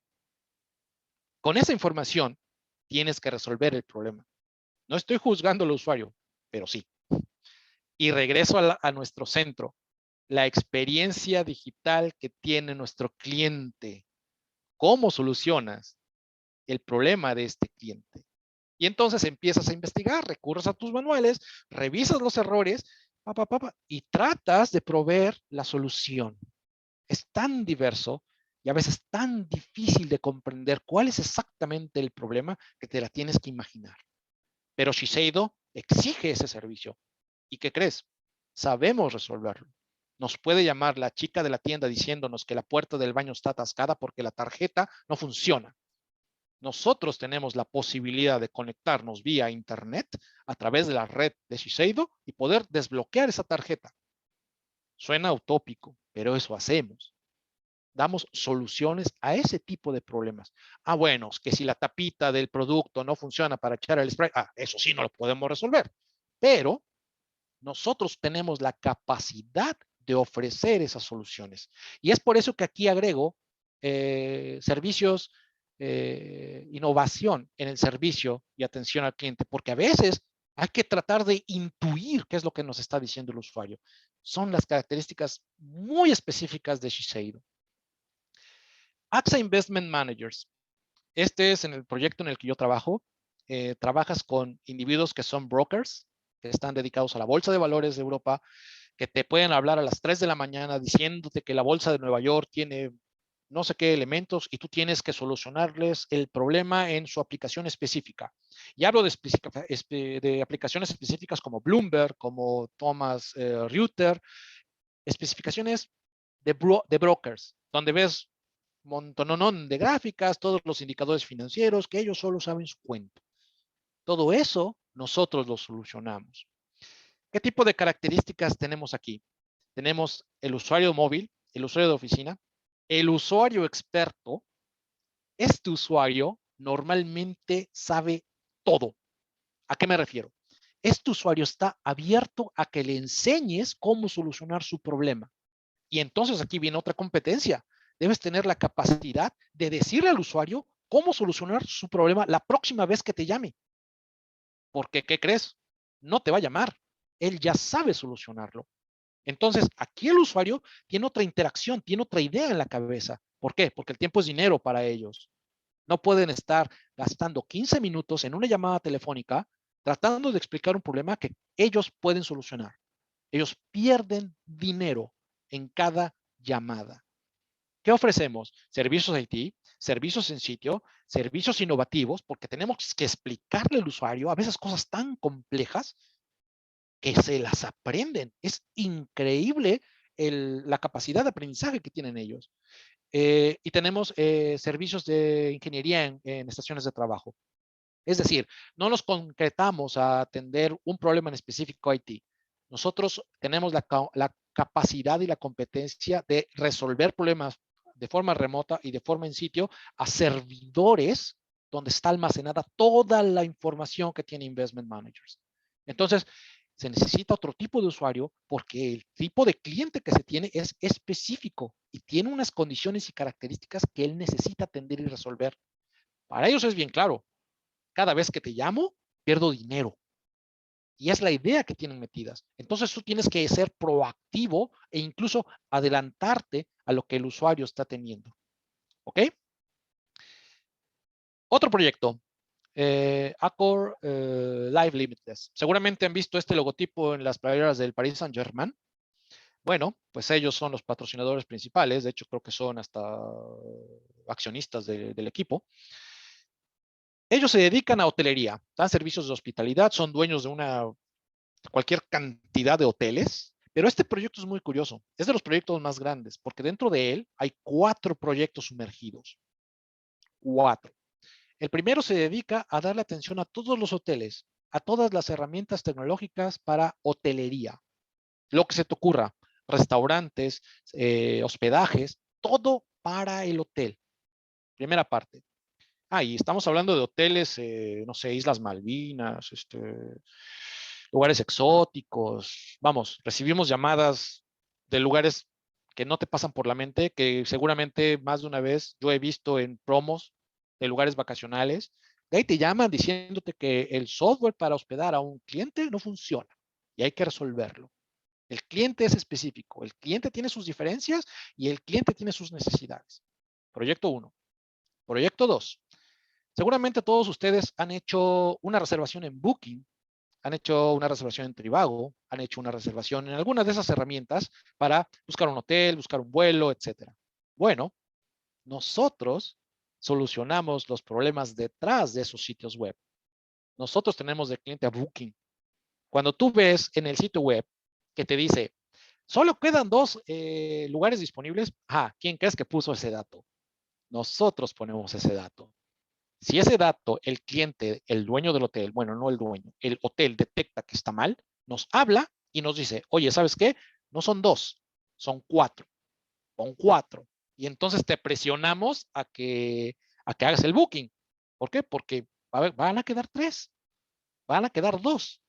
Con esa información tienes que resolver el problema. No estoy juzgando al usuario, pero sí. Y regreso a nuestro centro. La experiencia digital que tiene nuestro cliente. ¿Cómo solucionas el problema de este cliente? Y entonces empiezas a investigar, recurres a tus manuales, revisas los errores y tratas de proveer la solución. Es tan diverso y a veces tan difícil de comprender cuál es exactamente el problema que te la tienes que imaginar. Pero Shiseido exige ese servicio. ¿Y qué crees? Sabemos resolverlo. Nos puede llamar la chica de la tienda diciéndonos que la puerta del baño está atascada porque la tarjeta no funciona. Nosotros tenemos la posibilidad de conectarnos vía internet a través de la red de Shiseido y poder desbloquear esa tarjeta. Suena utópico, pero eso hacemos. Damos soluciones a ese tipo de problemas. Bueno, que si la tapita del producto no funciona para echar el spray, eso sí no lo podemos resolver. Pero nosotros tenemos la capacidad de ofrecer esas soluciones. Y es por eso que aquí agrego servicios, innovación en el servicio y atención al cliente, porque a veces hay que tratar de intuir qué es lo que nos está diciendo el usuario. Son las características muy específicas de Shiseido. AXA Investment Managers. Este es en el proyecto en el que yo trabajo. Trabajas con individuos que son brokers, que están dedicados a la bolsa de valores de Europa, que te pueden hablar a las 3 de la mañana diciéndote que la bolsa de Nueva York tiene no sé qué elementos y tú tienes que solucionarles el problema en su aplicación específica. Y hablo de aplicaciones específicas como Bloomberg, como Thomas Reuters, especificaciones de brokers, donde ves un montón de gráficas, todos los indicadores financieros, que ellos solo saben su cuento. Todo eso nosotros lo solucionamos. ¿Qué tipo de características tenemos aquí? Tenemos el usuario móvil, el usuario de oficina, el usuario experto. Este usuario normalmente sabe todo. ¿A qué me refiero? Este usuario está abierto a que le enseñes cómo solucionar su problema. Y entonces aquí viene otra competencia. Debes tener la capacidad de decirle al usuario cómo solucionar su problema la próxima vez que te llame. Porque, ¿qué crees? No te va a llamar. Él ya sabe solucionarlo. Entonces, aquí el usuario tiene otra interacción, tiene otra idea en la cabeza. ¿Por qué? Porque el tiempo es dinero para ellos. No pueden estar gastando 15 minutos en una llamada telefónica tratando de explicar un problema que ellos pueden solucionar. Ellos pierden dinero en cada llamada. ¿Qué ofrecemos? Servicios IT, servicios en sitio, servicios innovativos, porque tenemos que explicarle al usuario a veces cosas tan complejas que se las aprenden. Es increíble la capacidad de aprendizaje que tienen ellos. Y tenemos servicios de ingeniería en estaciones de trabajo. Es decir, no nos concretamos a atender un problema en específico IT. Nosotros tenemos la capacidad y la competencia de resolver problemas de forma remota y de forma en sitio a servidores donde está almacenada toda la información que tiene Investment Managers. Entonces, se necesita otro tipo de usuario porque el tipo de cliente que se tiene es específico y tiene unas condiciones y características que él necesita atender y resolver. Para ellos es bien claro. cada vez que te llamo, pierdo dinero. Y es la idea que tienen metidas. Entonces tú tienes que ser proactivo e incluso adelantarte a lo que el usuario está teniendo. ¿Ok? Otro proyecto, Accor Live Limitless. Seguramente han visto este logotipo en las playeras del Paris Saint-Germain. Bueno, pues ellos son los patrocinadores principales. De hecho, creo que son hasta accionistas del equipo. Ellos se dedican a hotelería, dan servicios de hospitalidad, son dueños de cualquier cantidad de hoteles. Pero este proyecto es muy curioso. Es de los proyectos más grandes, porque dentro de él hay 4 proyectos sumergidos. 4. El primero se dedica a darle atención a todos los hoteles, a todas las herramientas tecnológicas para hotelería. Lo que se te ocurra, restaurantes, hospedajes, todo para el hotel. Primera parte. Y estamos hablando de hoteles, no sé, Islas Malvinas, lugares exóticos. Vamos, recibimos llamadas de lugares que no te pasan por la mente, que seguramente más de una vez yo he visto en promos de lugares vacacionales. De ahí te llaman diciéndote que el software para hospedar a un cliente no funciona y hay que resolverlo. El cliente es específico, el cliente tiene sus diferencias y el cliente tiene sus necesidades. Proyecto 1. Proyecto 2. Seguramente todos ustedes han hecho una reservación en Booking, han hecho una reservación en Trivago, han hecho una reservación en alguna de esas herramientas para buscar un hotel, buscar un vuelo, etc. Bueno, nosotros solucionamos los problemas detrás de esos sitios web. Nosotros tenemos de cliente a Booking. Cuando tú ves en el sitio web que te dice, solo quedan 2 lugares disponibles, ¿quién crees que puso ese dato? Nosotros ponemos ese dato. Si ese dato, el cliente, el dueño del hotel, bueno, no el dueño, el hotel detecta que está mal, nos habla y nos dice, oye, ¿sabes qué? No son 2, son 4. Pon 4. Y entonces te presionamos a que hagas el booking. ¿Por qué? Porque van a quedar 3, van a quedar 2.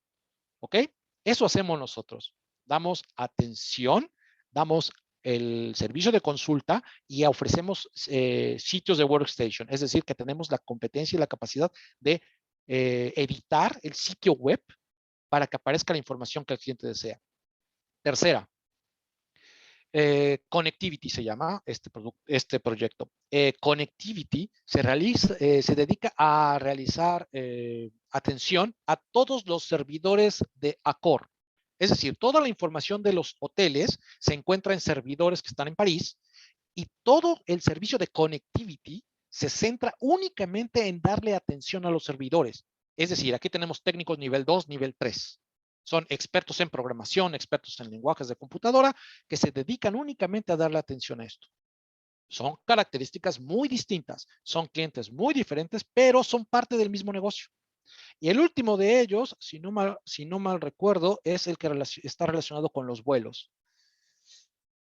¿Ok? Eso hacemos nosotros. Damos atención, damos el servicio de consulta y ofrecemos sitios de workstation. Es decir, que tenemos la competencia y la capacidad de editar el sitio web para que aparezca la información que el cliente desea. Tercera, Connectivity se llama este proyecto. Connectivity se dedica a realizar atención a todos los servidores de Accor. Es decir, toda la información de los hoteles se encuentra en servidores que están en París y todo el servicio de Connectivity se centra únicamente en darle atención a los servidores. Es decir, aquí tenemos técnicos nivel 2, nivel 3. Son expertos en programación, expertos en lenguajes de computadora, que se dedican únicamente a darle atención a esto. Son características muy distintas, son clientes muy diferentes, pero son parte del mismo negocio. Y el último de ellos, si no mal recuerdo, es el que está relacionado con los vuelos.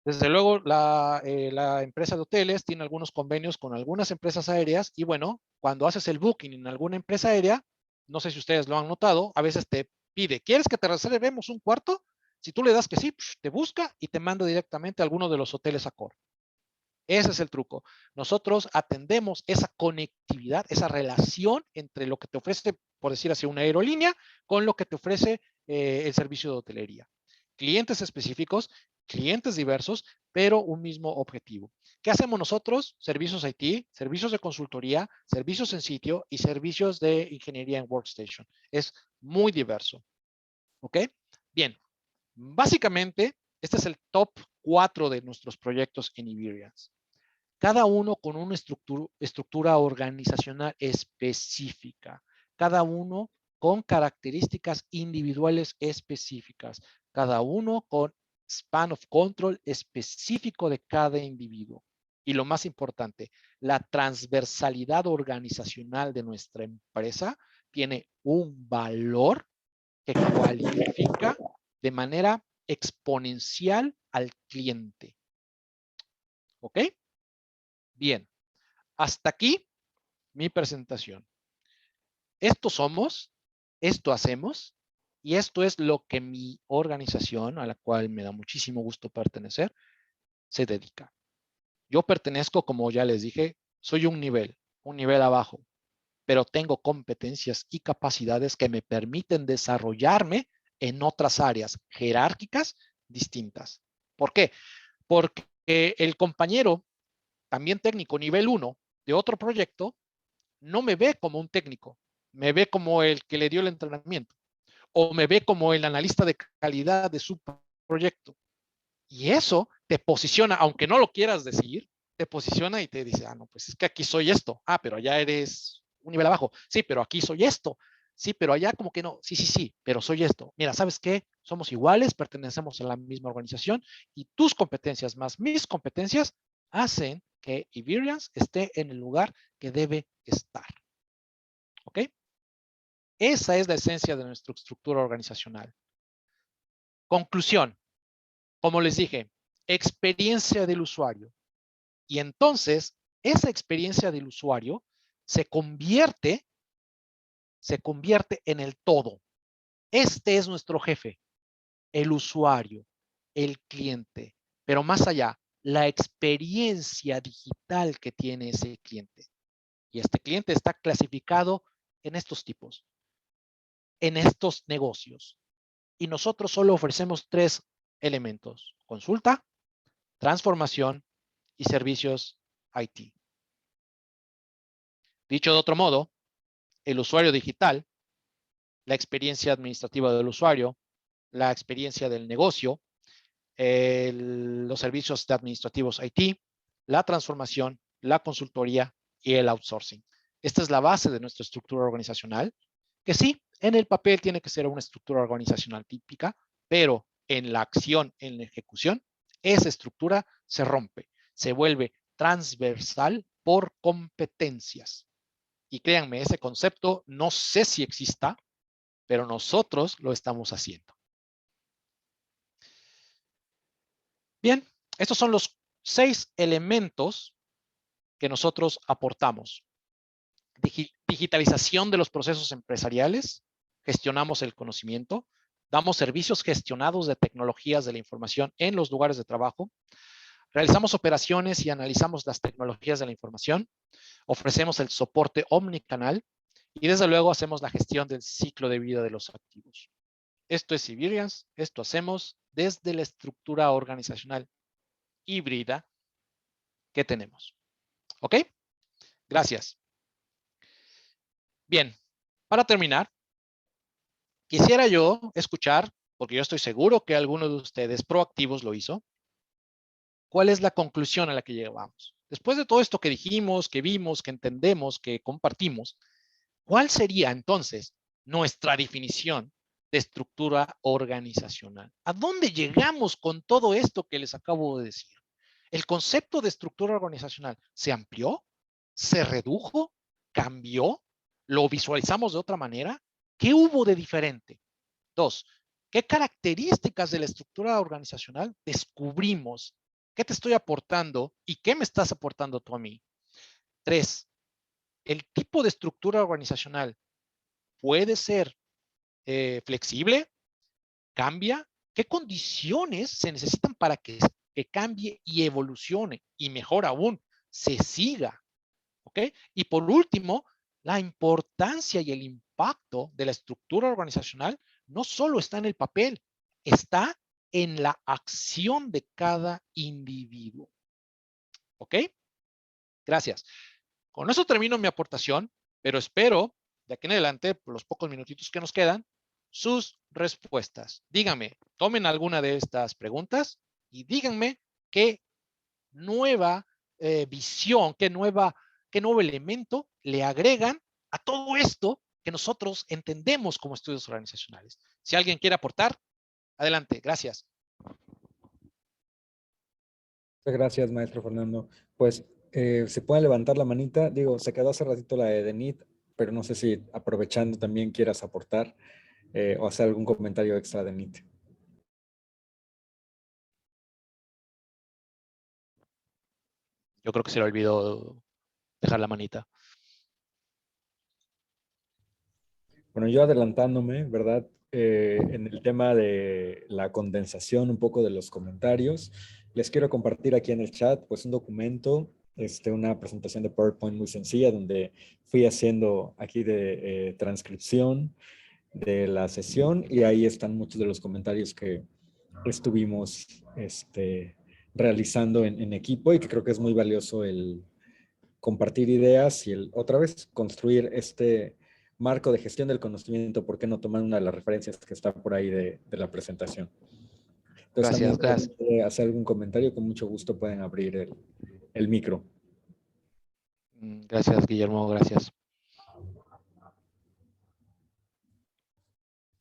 Desde luego, la empresa de hoteles tiene algunos convenios con algunas empresas aéreas y bueno, cuando haces el booking en alguna empresa aérea, no sé si ustedes lo han notado, a veces te pide, ¿quieres que te reservemos un cuarto? Si tú le das que sí, te busca y te manda directamente a alguno de los hoteles Accor. Ese es el truco. Nosotros atendemos esa conectividad, esa relación entre lo que te ofrece, por decir así, una aerolínea con lo que te ofrece el servicio de hotelería. Clientes específicos, clientes diversos, pero un mismo objetivo. ¿Qué hacemos nosotros? Servicios IT, servicios de consultoría, servicios en sitio y servicios de ingeniería en workstation. Es muy diverso. ¿Ok? Bien. Básicamente, este es el top 4 de nuestros proyectos en Iberians. Cada uno con una estructura organizacional específica. Cada uno con características individuales específicas. Cada uno con span of control específico de cada individuo. Y lo más importante, la transversalidad organizacional de nuestra empresa tiene un valor que cualifica de manera exponencial al cliente. ¿Ok? Bien, hasta aquí mi presentación. Esto somos, esto hacemos y esto es lo que mi organización, a la cual me da muchísimo gusto pertenecer, se dedica. Yo pertenezco, como ya les dije, soy un nivel abajo. pero tengo competencias y capacidades que me permiten desarrollarme en otras áreas jerárquicas distintas. ¿Por qué? Porque el compañero, también técnico nivel 1 de otro proyecto, no me ve como un técnico, me ve como el que le dio el entrenamiento o me ve como el analista de calidad de su proyecto. Y eso te posiciona, aunque no lo quieras decir, te posiciona y te dice, ah, no, pues es que aquí soy esto. Ah, pero allá eres un nivel abajo. Sí, pero aquí soy esto. Sí, pero allá como que no. Sí, sí, sí, pero soy esto. Mira, ¿sabes qué? Somos iguales, pertenecemos a la misma organización y tus competencias más mis competencias hacen que Iberians esté en el lugar que debe estar. ¿Ok? Esa es la esencia de nuestra estructura organizacional. Conclusión. Como les dije, experiencia del usuario. Y entonces, esa experiencia del usuario se convierte en el todo. Este es nuestro jefe, el usuario, el cliente, pero más allá, la experiencia digital que tiene ese cliente. Y este cliente está clasificado en estos tipos, en estos negocios. Y nosotros solo ofrecemos 3 elementos: consulta, transformación y servicios IT. Dicho de otro modo, el usuario digital, la experiencia administrativa del usuario, la experiencia del negocio, los servicios administrativos IT, la transformación, la consultoría y el outsourcing. Esta es la base de nuestra estructura organizacional, que sí, en el papel tiene que ser una estructura organizacional típica, pero en la acción, en la ejecución, esa estructura se rompe, se vuelve transversal por competencias. Y créanme, ese concepto no sé si exista, pero nosotros lo estamos haciendo. Bien, estos son los 6 elementos que nosotros aportamos. Digitalización de los procesos empresariales, gestionamos el conocimiento, damos servicios gestionados de tecnologías de la información en los lugares de trabajo, realizamos operaciones y analizamos las tecnologías de la información, ofrecemos el soporte omnicanal y desde luego hacemos la gestión del ciclo de vida de los activos. Esto es Iberians, esto hacemos desde la estructura organizacional híbrida que tenemos. ¿Ok? Gracias. Bien, para terminar, quisiera yo escuchar, porque yo estoy seguro que alguno de ustedes proactivos lo hizo, ¿cuál es la conclusión a la que llegamos? Después de todo esto que dijimos, que vimos, que entendemos, que compartimos, ¿cuál sería entonces nuestra definición de estructura organizacional? ¿A dónde llegamos con todo esto que les acabo de decir? ¿El concepto de estructura organizacional se amplió? ¿Se redujo? ¿Cambió? ¿Lo visualizamos de otra manera? ¿Qué hubo de diferente? 2, ¿qué características de la estructura organizacional descubrimos? ¿Qué te estoy aportando y qué me estás aportando tú a mí? 3, ¿el tipo de estructura organizacional puede ser flexible? ¿Cambia? ¿Qué condiciones se necesitan para que cambie y evolucione? Y mejor aún, se siga. ¿Ok? Y por último, la importancia y el impacto de la estructura organizacional no solo está en el papel, está en la acción de cada individuo. ¿Ok? Gracias. Con eso termino mi aportación, pero espero de aquí en adelante, por los pocos minutitos que nos quedan, sus respuestas. Díganme, tomen alguna de estas preguntas y díganme qué nueva visión, qué nuevo elemento le agregan a todo esto que nosotros entendemos como estudios organizacionales. Si alguien quiere aportar, adelante. Gracias. Muchas gracias, maestro Fernando. Pues se puede levantar la manita. Digo, se quedó hace ratito la de Denit, pero no sé si aprovechando también quieras aportar o hacer algún comentario extra, Denit. Yo creo que se le olvidó dejar la manita. Bueno, yo adelantándome, ¿verdad? En el tema de la condensación un poco de los comentarios, les quiero compartir aquí en el chat pues un documento una presentación de PowerPoint muy sencilla donde fui haciendo aquí de transcripción de la sesión y ahí están muchos de los comentarios que estuvimos realizando en equipo y que creo que es muy valioso el compartir ideas y el otra vez construir este marco de gestión del conocimiento. ¿Por qué no tomar una de las referencias que está por ahí de la presentación? Entonces, Gracias, también si quieren hacer algún comentario, con mucho gusto pueden abrir el micro. Gracias, Guillermo, gracias.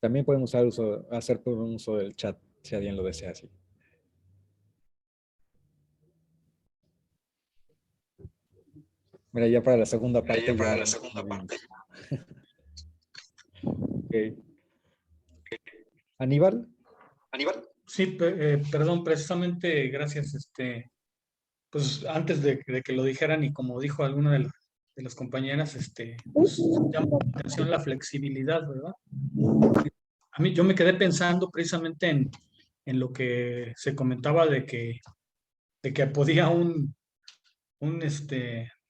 También pueden hacer un uso del chat, si alguien lo desea así. Mira, ya para la segunda parte. Okay. ¿Aníbal? Sí, perdón, precisamente gracias. Pues antes de que lo dijeran y como dijo alguna de las compañeras, pues llama la atención la flexibilidad, ¿verdad? A mí yo me quedé pensando precisamente en lo que se comentaba de que podía un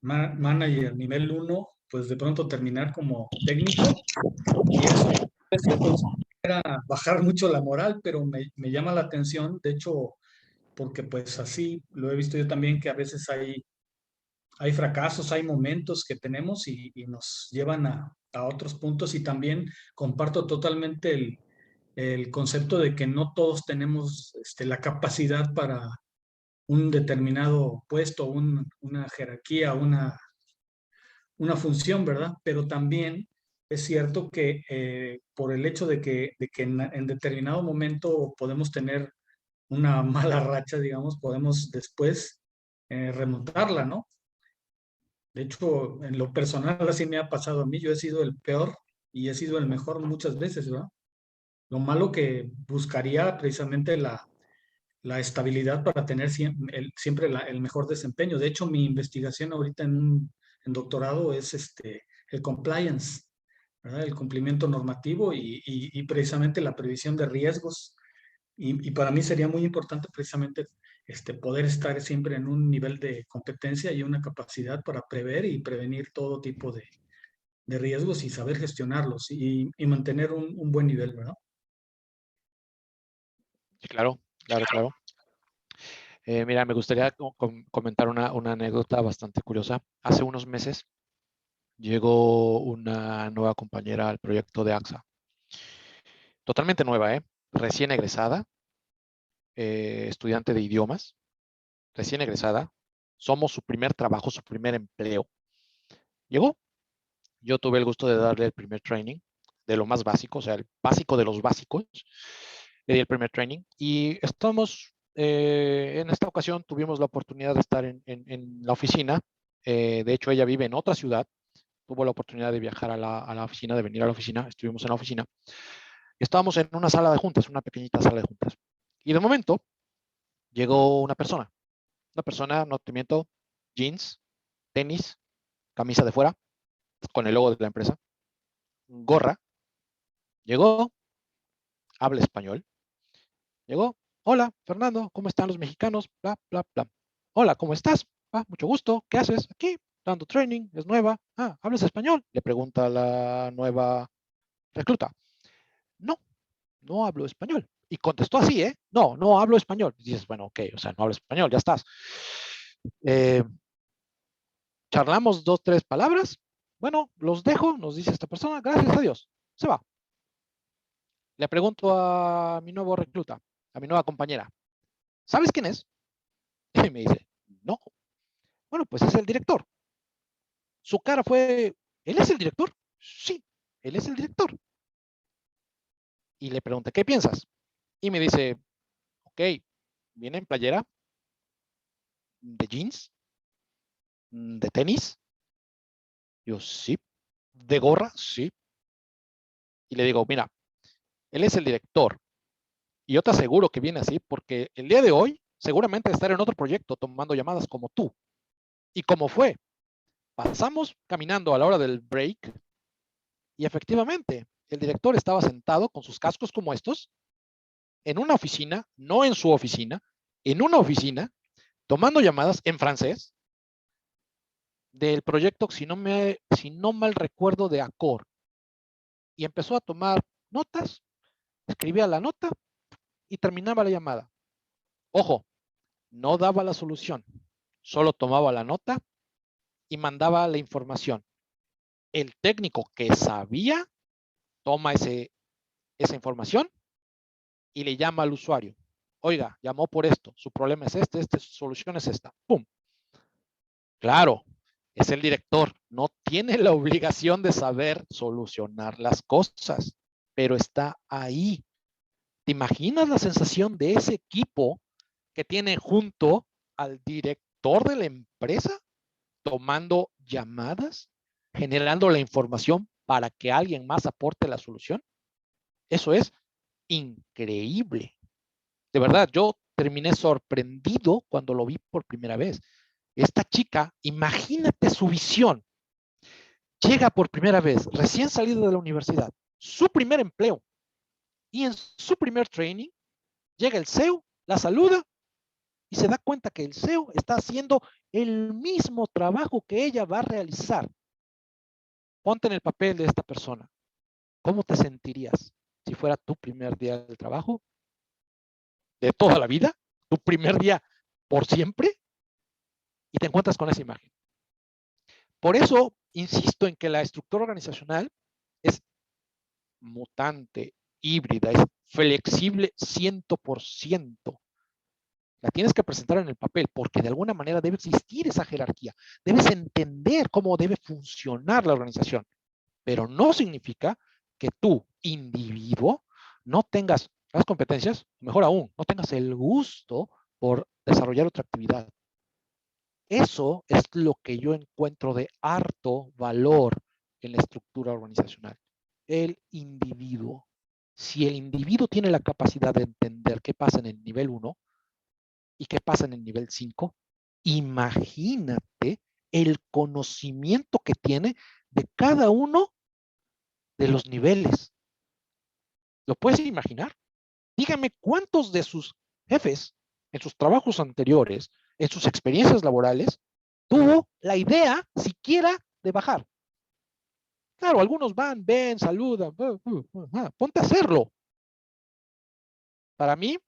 manager nivel 1, pues de pronto terminar como técnico, y eso se considera bajar mucho la moral, pero me llama la atención, de hecho, porque pues así lo he visto yo también, que a veces hay fracasos, hay momentos que tenemos y nos llevan a otros puntos, y también comparto totalmente el concepto de que no todos tenemos la capacidad para un determinado puesto, una jerarquía, una función, ¿verdad? Pero también es cierto que por el hecho de que en determinado momento podemos tener una mala racha, digamos, podemos después remontarla, ¿no? De hecho, en lo personal así me ha pasado a mí, yo he sido el peor y he sido el mejor muchas veces, ¿verdad? Lo malo que buscaría precisamente la estabilidad para tener siempre el mejor desempeño. De hecho, mi investigación ahorita en doctorado es el compliance, ¿verdad? El cumplimiento normativo y precisamente la previsión de riesgos. Y para mí sería muy importante precisamente poder estar siempre en un nivel de competencia y una capacidad para prever y prevenir todo tipo de riesgos y saber gestionarlos y mantener un buen nivel, ¿verdad? Sí, claro. Mira, me gustaría comentar una anécdota bastante curiosa. Hace unos meses llegó una nueva compañera al proyecto de AXA. Totalmente nueva, recién egresada, estudiante de idiomas, recién egresada. Somos su primer trabajo, su primer empleo. Llegó. Yo tuve el gusto de darle el primer training de lo más básico, o sea, el básico de los básicos. Le di el primer training y estamos, en esta ocasión tuvimos la oportunidad de estar en la oficina. De hecho, ella vive en otra ciudad. Tuvo la oportunidad de viajar a la oficina, de venir a la oficina. Estuvimos en la oficina. Estábamos en una sala de juntas, una pequeñita sala de juntas. Y de momento llegó una persona, no te miento, jeans, tenis, camisa de fuera, con el logo de la empresa, gorra. Llegó, habla español. Llegó, hola, Fernando, ¿cómo están los mexicanos? Bla, bla, bla. Hola, ¿cómo estás? Mucho gusto, ¿qué haces? Aquí, dando training, es nueva. ¿Hablas español? Le pregunta la nueva recluta. No hablo español. Y contestó así, no hablo español. Y dices, bueno, ok, o sea, no hablo español, ya estás. Charlamos 2, 3 palabras. Bueno, los dejo, nos dice esta persona, gracias a Dios. Se va. Le pregunto a mi nuevo recluta, a mi nueva compañera, ¿sabes quién es? Y me dice, no. Bueno, pues es el director. Su cara fue, ¿él es el director? Sí, él es el director. Y le pregunté, ¿qué piensas? Y me dice, ok, viene en playera, de jeans, de tenis. Yo, sí. ¿De gorra? Sí. Y le digo, mira, él es el director. Y yo te aseguro que viene así porque el día de hoy seguramente estar en otro proyecto tomando llamadas como tú. Y como fue, pasamos caminando a la hora del break y efectivamente el director estaba sentado con sus cascos como estos en una oficina, no en su oficina, en una oficina, tomando llamadas en francés, del proyecto, si no mal recuerdo, de Accor. Y empezó a tomar notas, escribía la nota y terminaba la llamada. Ojo, no daba la solución, solo tomaba la nota y mandaba la información. El técnico que sabía toma esa información y le llama al usuario. Oiga, llamó por esto, su problema es su solución es esta. ¡Pum! Claro, es el director, no tiene la obligación de saber solucionar las cosas, pero está ahí. ¿Te imaginas la sensación de ese equipo que tiene junto al director de la empresa tomando llamadas, generando la información para que alguien más aporte la solución? Eso es increíble. De verdad, yo terminé sorprendido cuando lo vi por primera vez. Esta chica, imagínate su visión. Llega por primera vez, recién salido de la universidad, su primer empleo. Y en su primer training, llega el CEO, la saluda y se da cuenta que el CEO está haciendo el mismo trabajo que ella va a realizar. Ponte en el papel de esta persona. ¿Cómo te sentirías si fuera tu primer día del trabajo? ¿De toda la vida? ¿Tu primer día por siempre? Y te encuentras con esa imagen. Por eso insisto en que la estructura organizacional es mutante, híbrida, es flexible 100%. La tienes que presentar en el papel porque de alguna manera debe existir esa jerarquía. Debes entender cómo debe funcionar la organización. Pero no significa que tú, individuo, no tengas las competencias, mejor aún, no tengas el gusto por desarrollar otra actividad. Eso es lo que yo encuentro de harto valor en la estructura organizacional. El individuo. Si el individuo tiene la capacidad de entender qué pasa en el nivel 1 y qué pasa en el nivel 5, imagínate el conocimiento que tiene de cada uno de los niveles. ¿Lo puedes imaginar? Dígame cuántos de sus jefes en sus trabajos anteriores, en sus experiencias laborales, tuvo la idea siquiera de bajar. Claro, algunos van, ven, saludan, ponte a hacerlo. Para mí,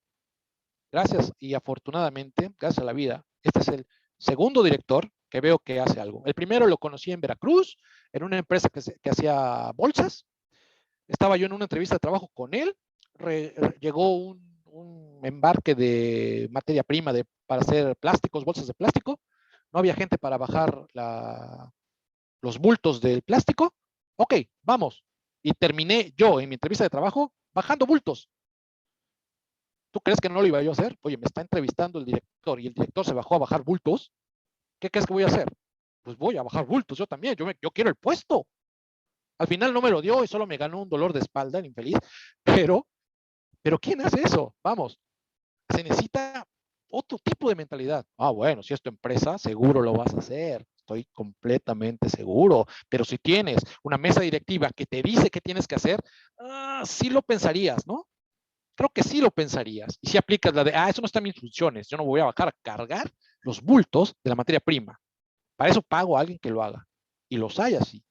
gracias y afortunadamente, gracias a la vida, este es el segundo director que veo que hace algo. El primero lo conocí en Veracruz, en una empresa que hacía bolsas. Estaba yo en una entrevista de trabajo con él, llegó un embarque de materia prima para hacer plásticos, bolsas de plástico. No había gente para bajar los bultos del plástico. Ok, vamos. Y terminé yo en mi entrevista de trabajo bajando bultos. ¿Tú crees que no lo iba yo a hacer? Oye, me está entrevistando el director y el director se bajó a bajar bultos. ¿Qué crees que voy a hacer? Pues voy a bajar bultos yo también. Yo quiero el puesto. Al final no me lo dio y solo me ganó un dolor de espalda, el infeliz. Pero ¿quién hace eso? Vamos, se necesita otro tipo de mentalidad. Ah, bueno, si es tu empresa, seguro lo vas a hacer. Estoy completamente seguro. Pero si tienes una mesa directiva que te dice qué tienes que hacer, sí lo pensarías, ¿no? Creo que sí lo pensarías. Y si aplicas la de, eso no está en mis funciones. Yo no voy a bajar a cargar los bultos de la materia prima. Para eso pago a alguien que lo haga. Y los hay así.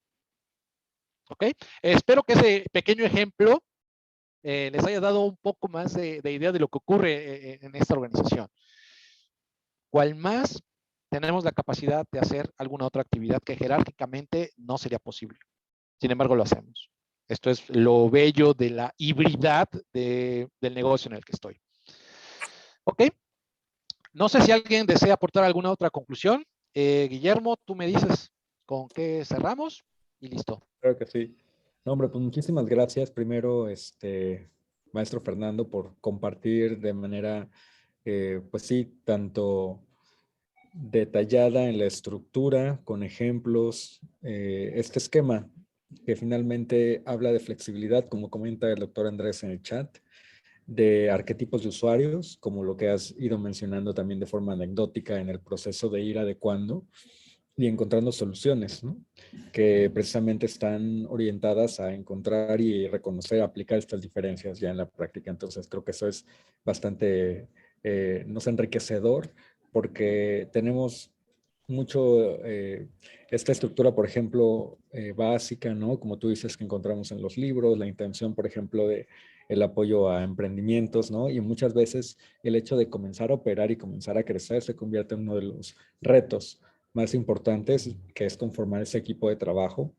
¿Ok? Espero que ese pequeño ejemplo les haya dado un poco más de idea de lo que ocurre en esta organización. ¿Cuál más tenemos la capacidad de hacer alguna otra actividad que jerárquicamente no sería posible? Sin embargo, lo hacemos. Esto es lo bello de la hibridad del negocio en el que estoy. ¿Ok? No sé si alguien desea aportar alguna otra conclusión. Guillermo, tú me dices con qué cerramos y listo. Creo que sí. No, hombre, pues muchísimas gracias. Primero, maestro Fernando, por compartir de manera, pues sí, tanto detallada en la estructura, con ejemplos, este esquema que finalmente habla de flexibilidad, como comenta el doctor Andrés en el chat, de arquetipos de usuarios, como lo que has ido mencionando también de forma anecdótica en el proceso de ir adecuando y encontrando soluciones, ¿no? Que precisamente están orientadas a encontrar y reconocer, aplicar estas diferencias ya en la práctica. Entonces creo que eso es bastante, no sé, enriquecedor, porque tenemos mucho esta estructura, por ejemplo, básica, ¿no? Como tú dices, que encontramos en los libros, la intención, por ejemplo, de el apoyo a emprendimientos, ¿no? Y muchas veces el hecho de comenzar a operar y comenzar a crecer se convierte en uno de los retos más importantes, que es conformar ese equipo de trabajo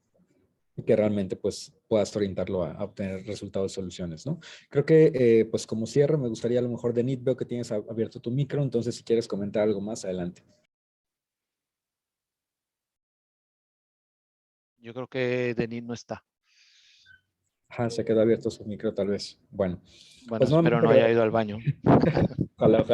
y que realmente pues puedas orientarlo a obtener resultados y soluciones, ¿no? Creo que pues como cierre me gustaría a lo mejor, Denit, veo que tienes abierto tu micro, entonces si quieres comentar algo más, adelante. Yo creo que Denis no está. Se quedó abierto su micro tal vez. Bueno, Bueno, pues espero no haya ido al baño. ojalá,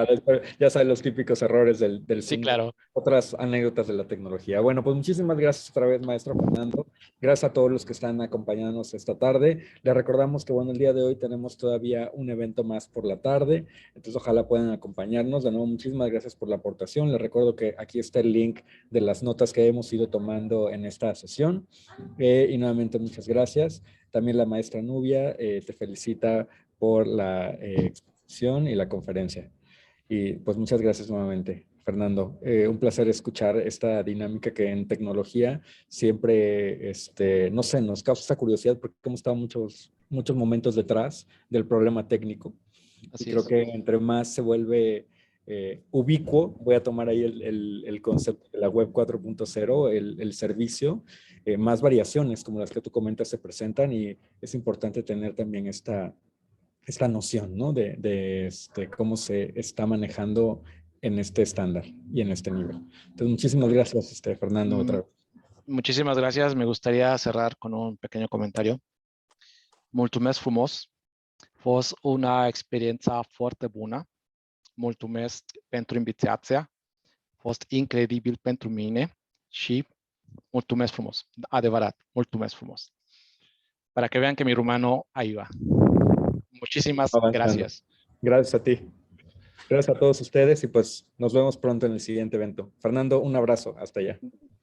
ya sabes los típicos errores del Sí, Zoom, claro. otras anécdotas de la tecnología. Bueno, pues muchísimas gracias otra vez, maestro Fernando. Gracias a todos los que están acompañándonos esta tarde. Les recordamos que, bueno, el día de hoy tenemos todavía un evento más por la tarde, entonces ojalá puedan acompañarnos. De nuevo, muchísimas gracias por la aportación. Les recuerdo que aquí está el link de las notas que hemos ido tomando en esta sesión. Y nuevamente, muchas gracias. También la maestra Nubia te felicita por la exposición y la conferencia. Y pues muchas gracias nuevamente, Fernando. Un placer escuchar esta dinámica que en tecnología siempre, no sé, nos causa esta curiosidad porque hemos estado muchos momentos detrás del problema técnico. Así y creo es. que entre más se vuelve ubicuo, voy a tomar ahí el concepto de la web 4.0, el servicio, más variaciones como las que tú comentas se presentan y es importante tener también esta noción, ¿no? de cómo se está manejando en este estándar y en este nivel. Entonces, muchísimas gracias, Fernando, otra vez. Muchísimas gracias. Me gustaría cerrar con un pequeño comentario. Mulțumesc frumos. Fost una experiența foarte bună. Mulțumesc pentru invitația. Fost incredibil pentru mine și mulțumesc frumos. Adevărat, mulțumesc frumos. Para que vean que mi rumano ahí va. Muchísimas gracias. Gracias a ti. Gracias a todos ustedes y pues nos vemos pronto en el siguiente evento. Fernando, un abrazo. Hasta allá.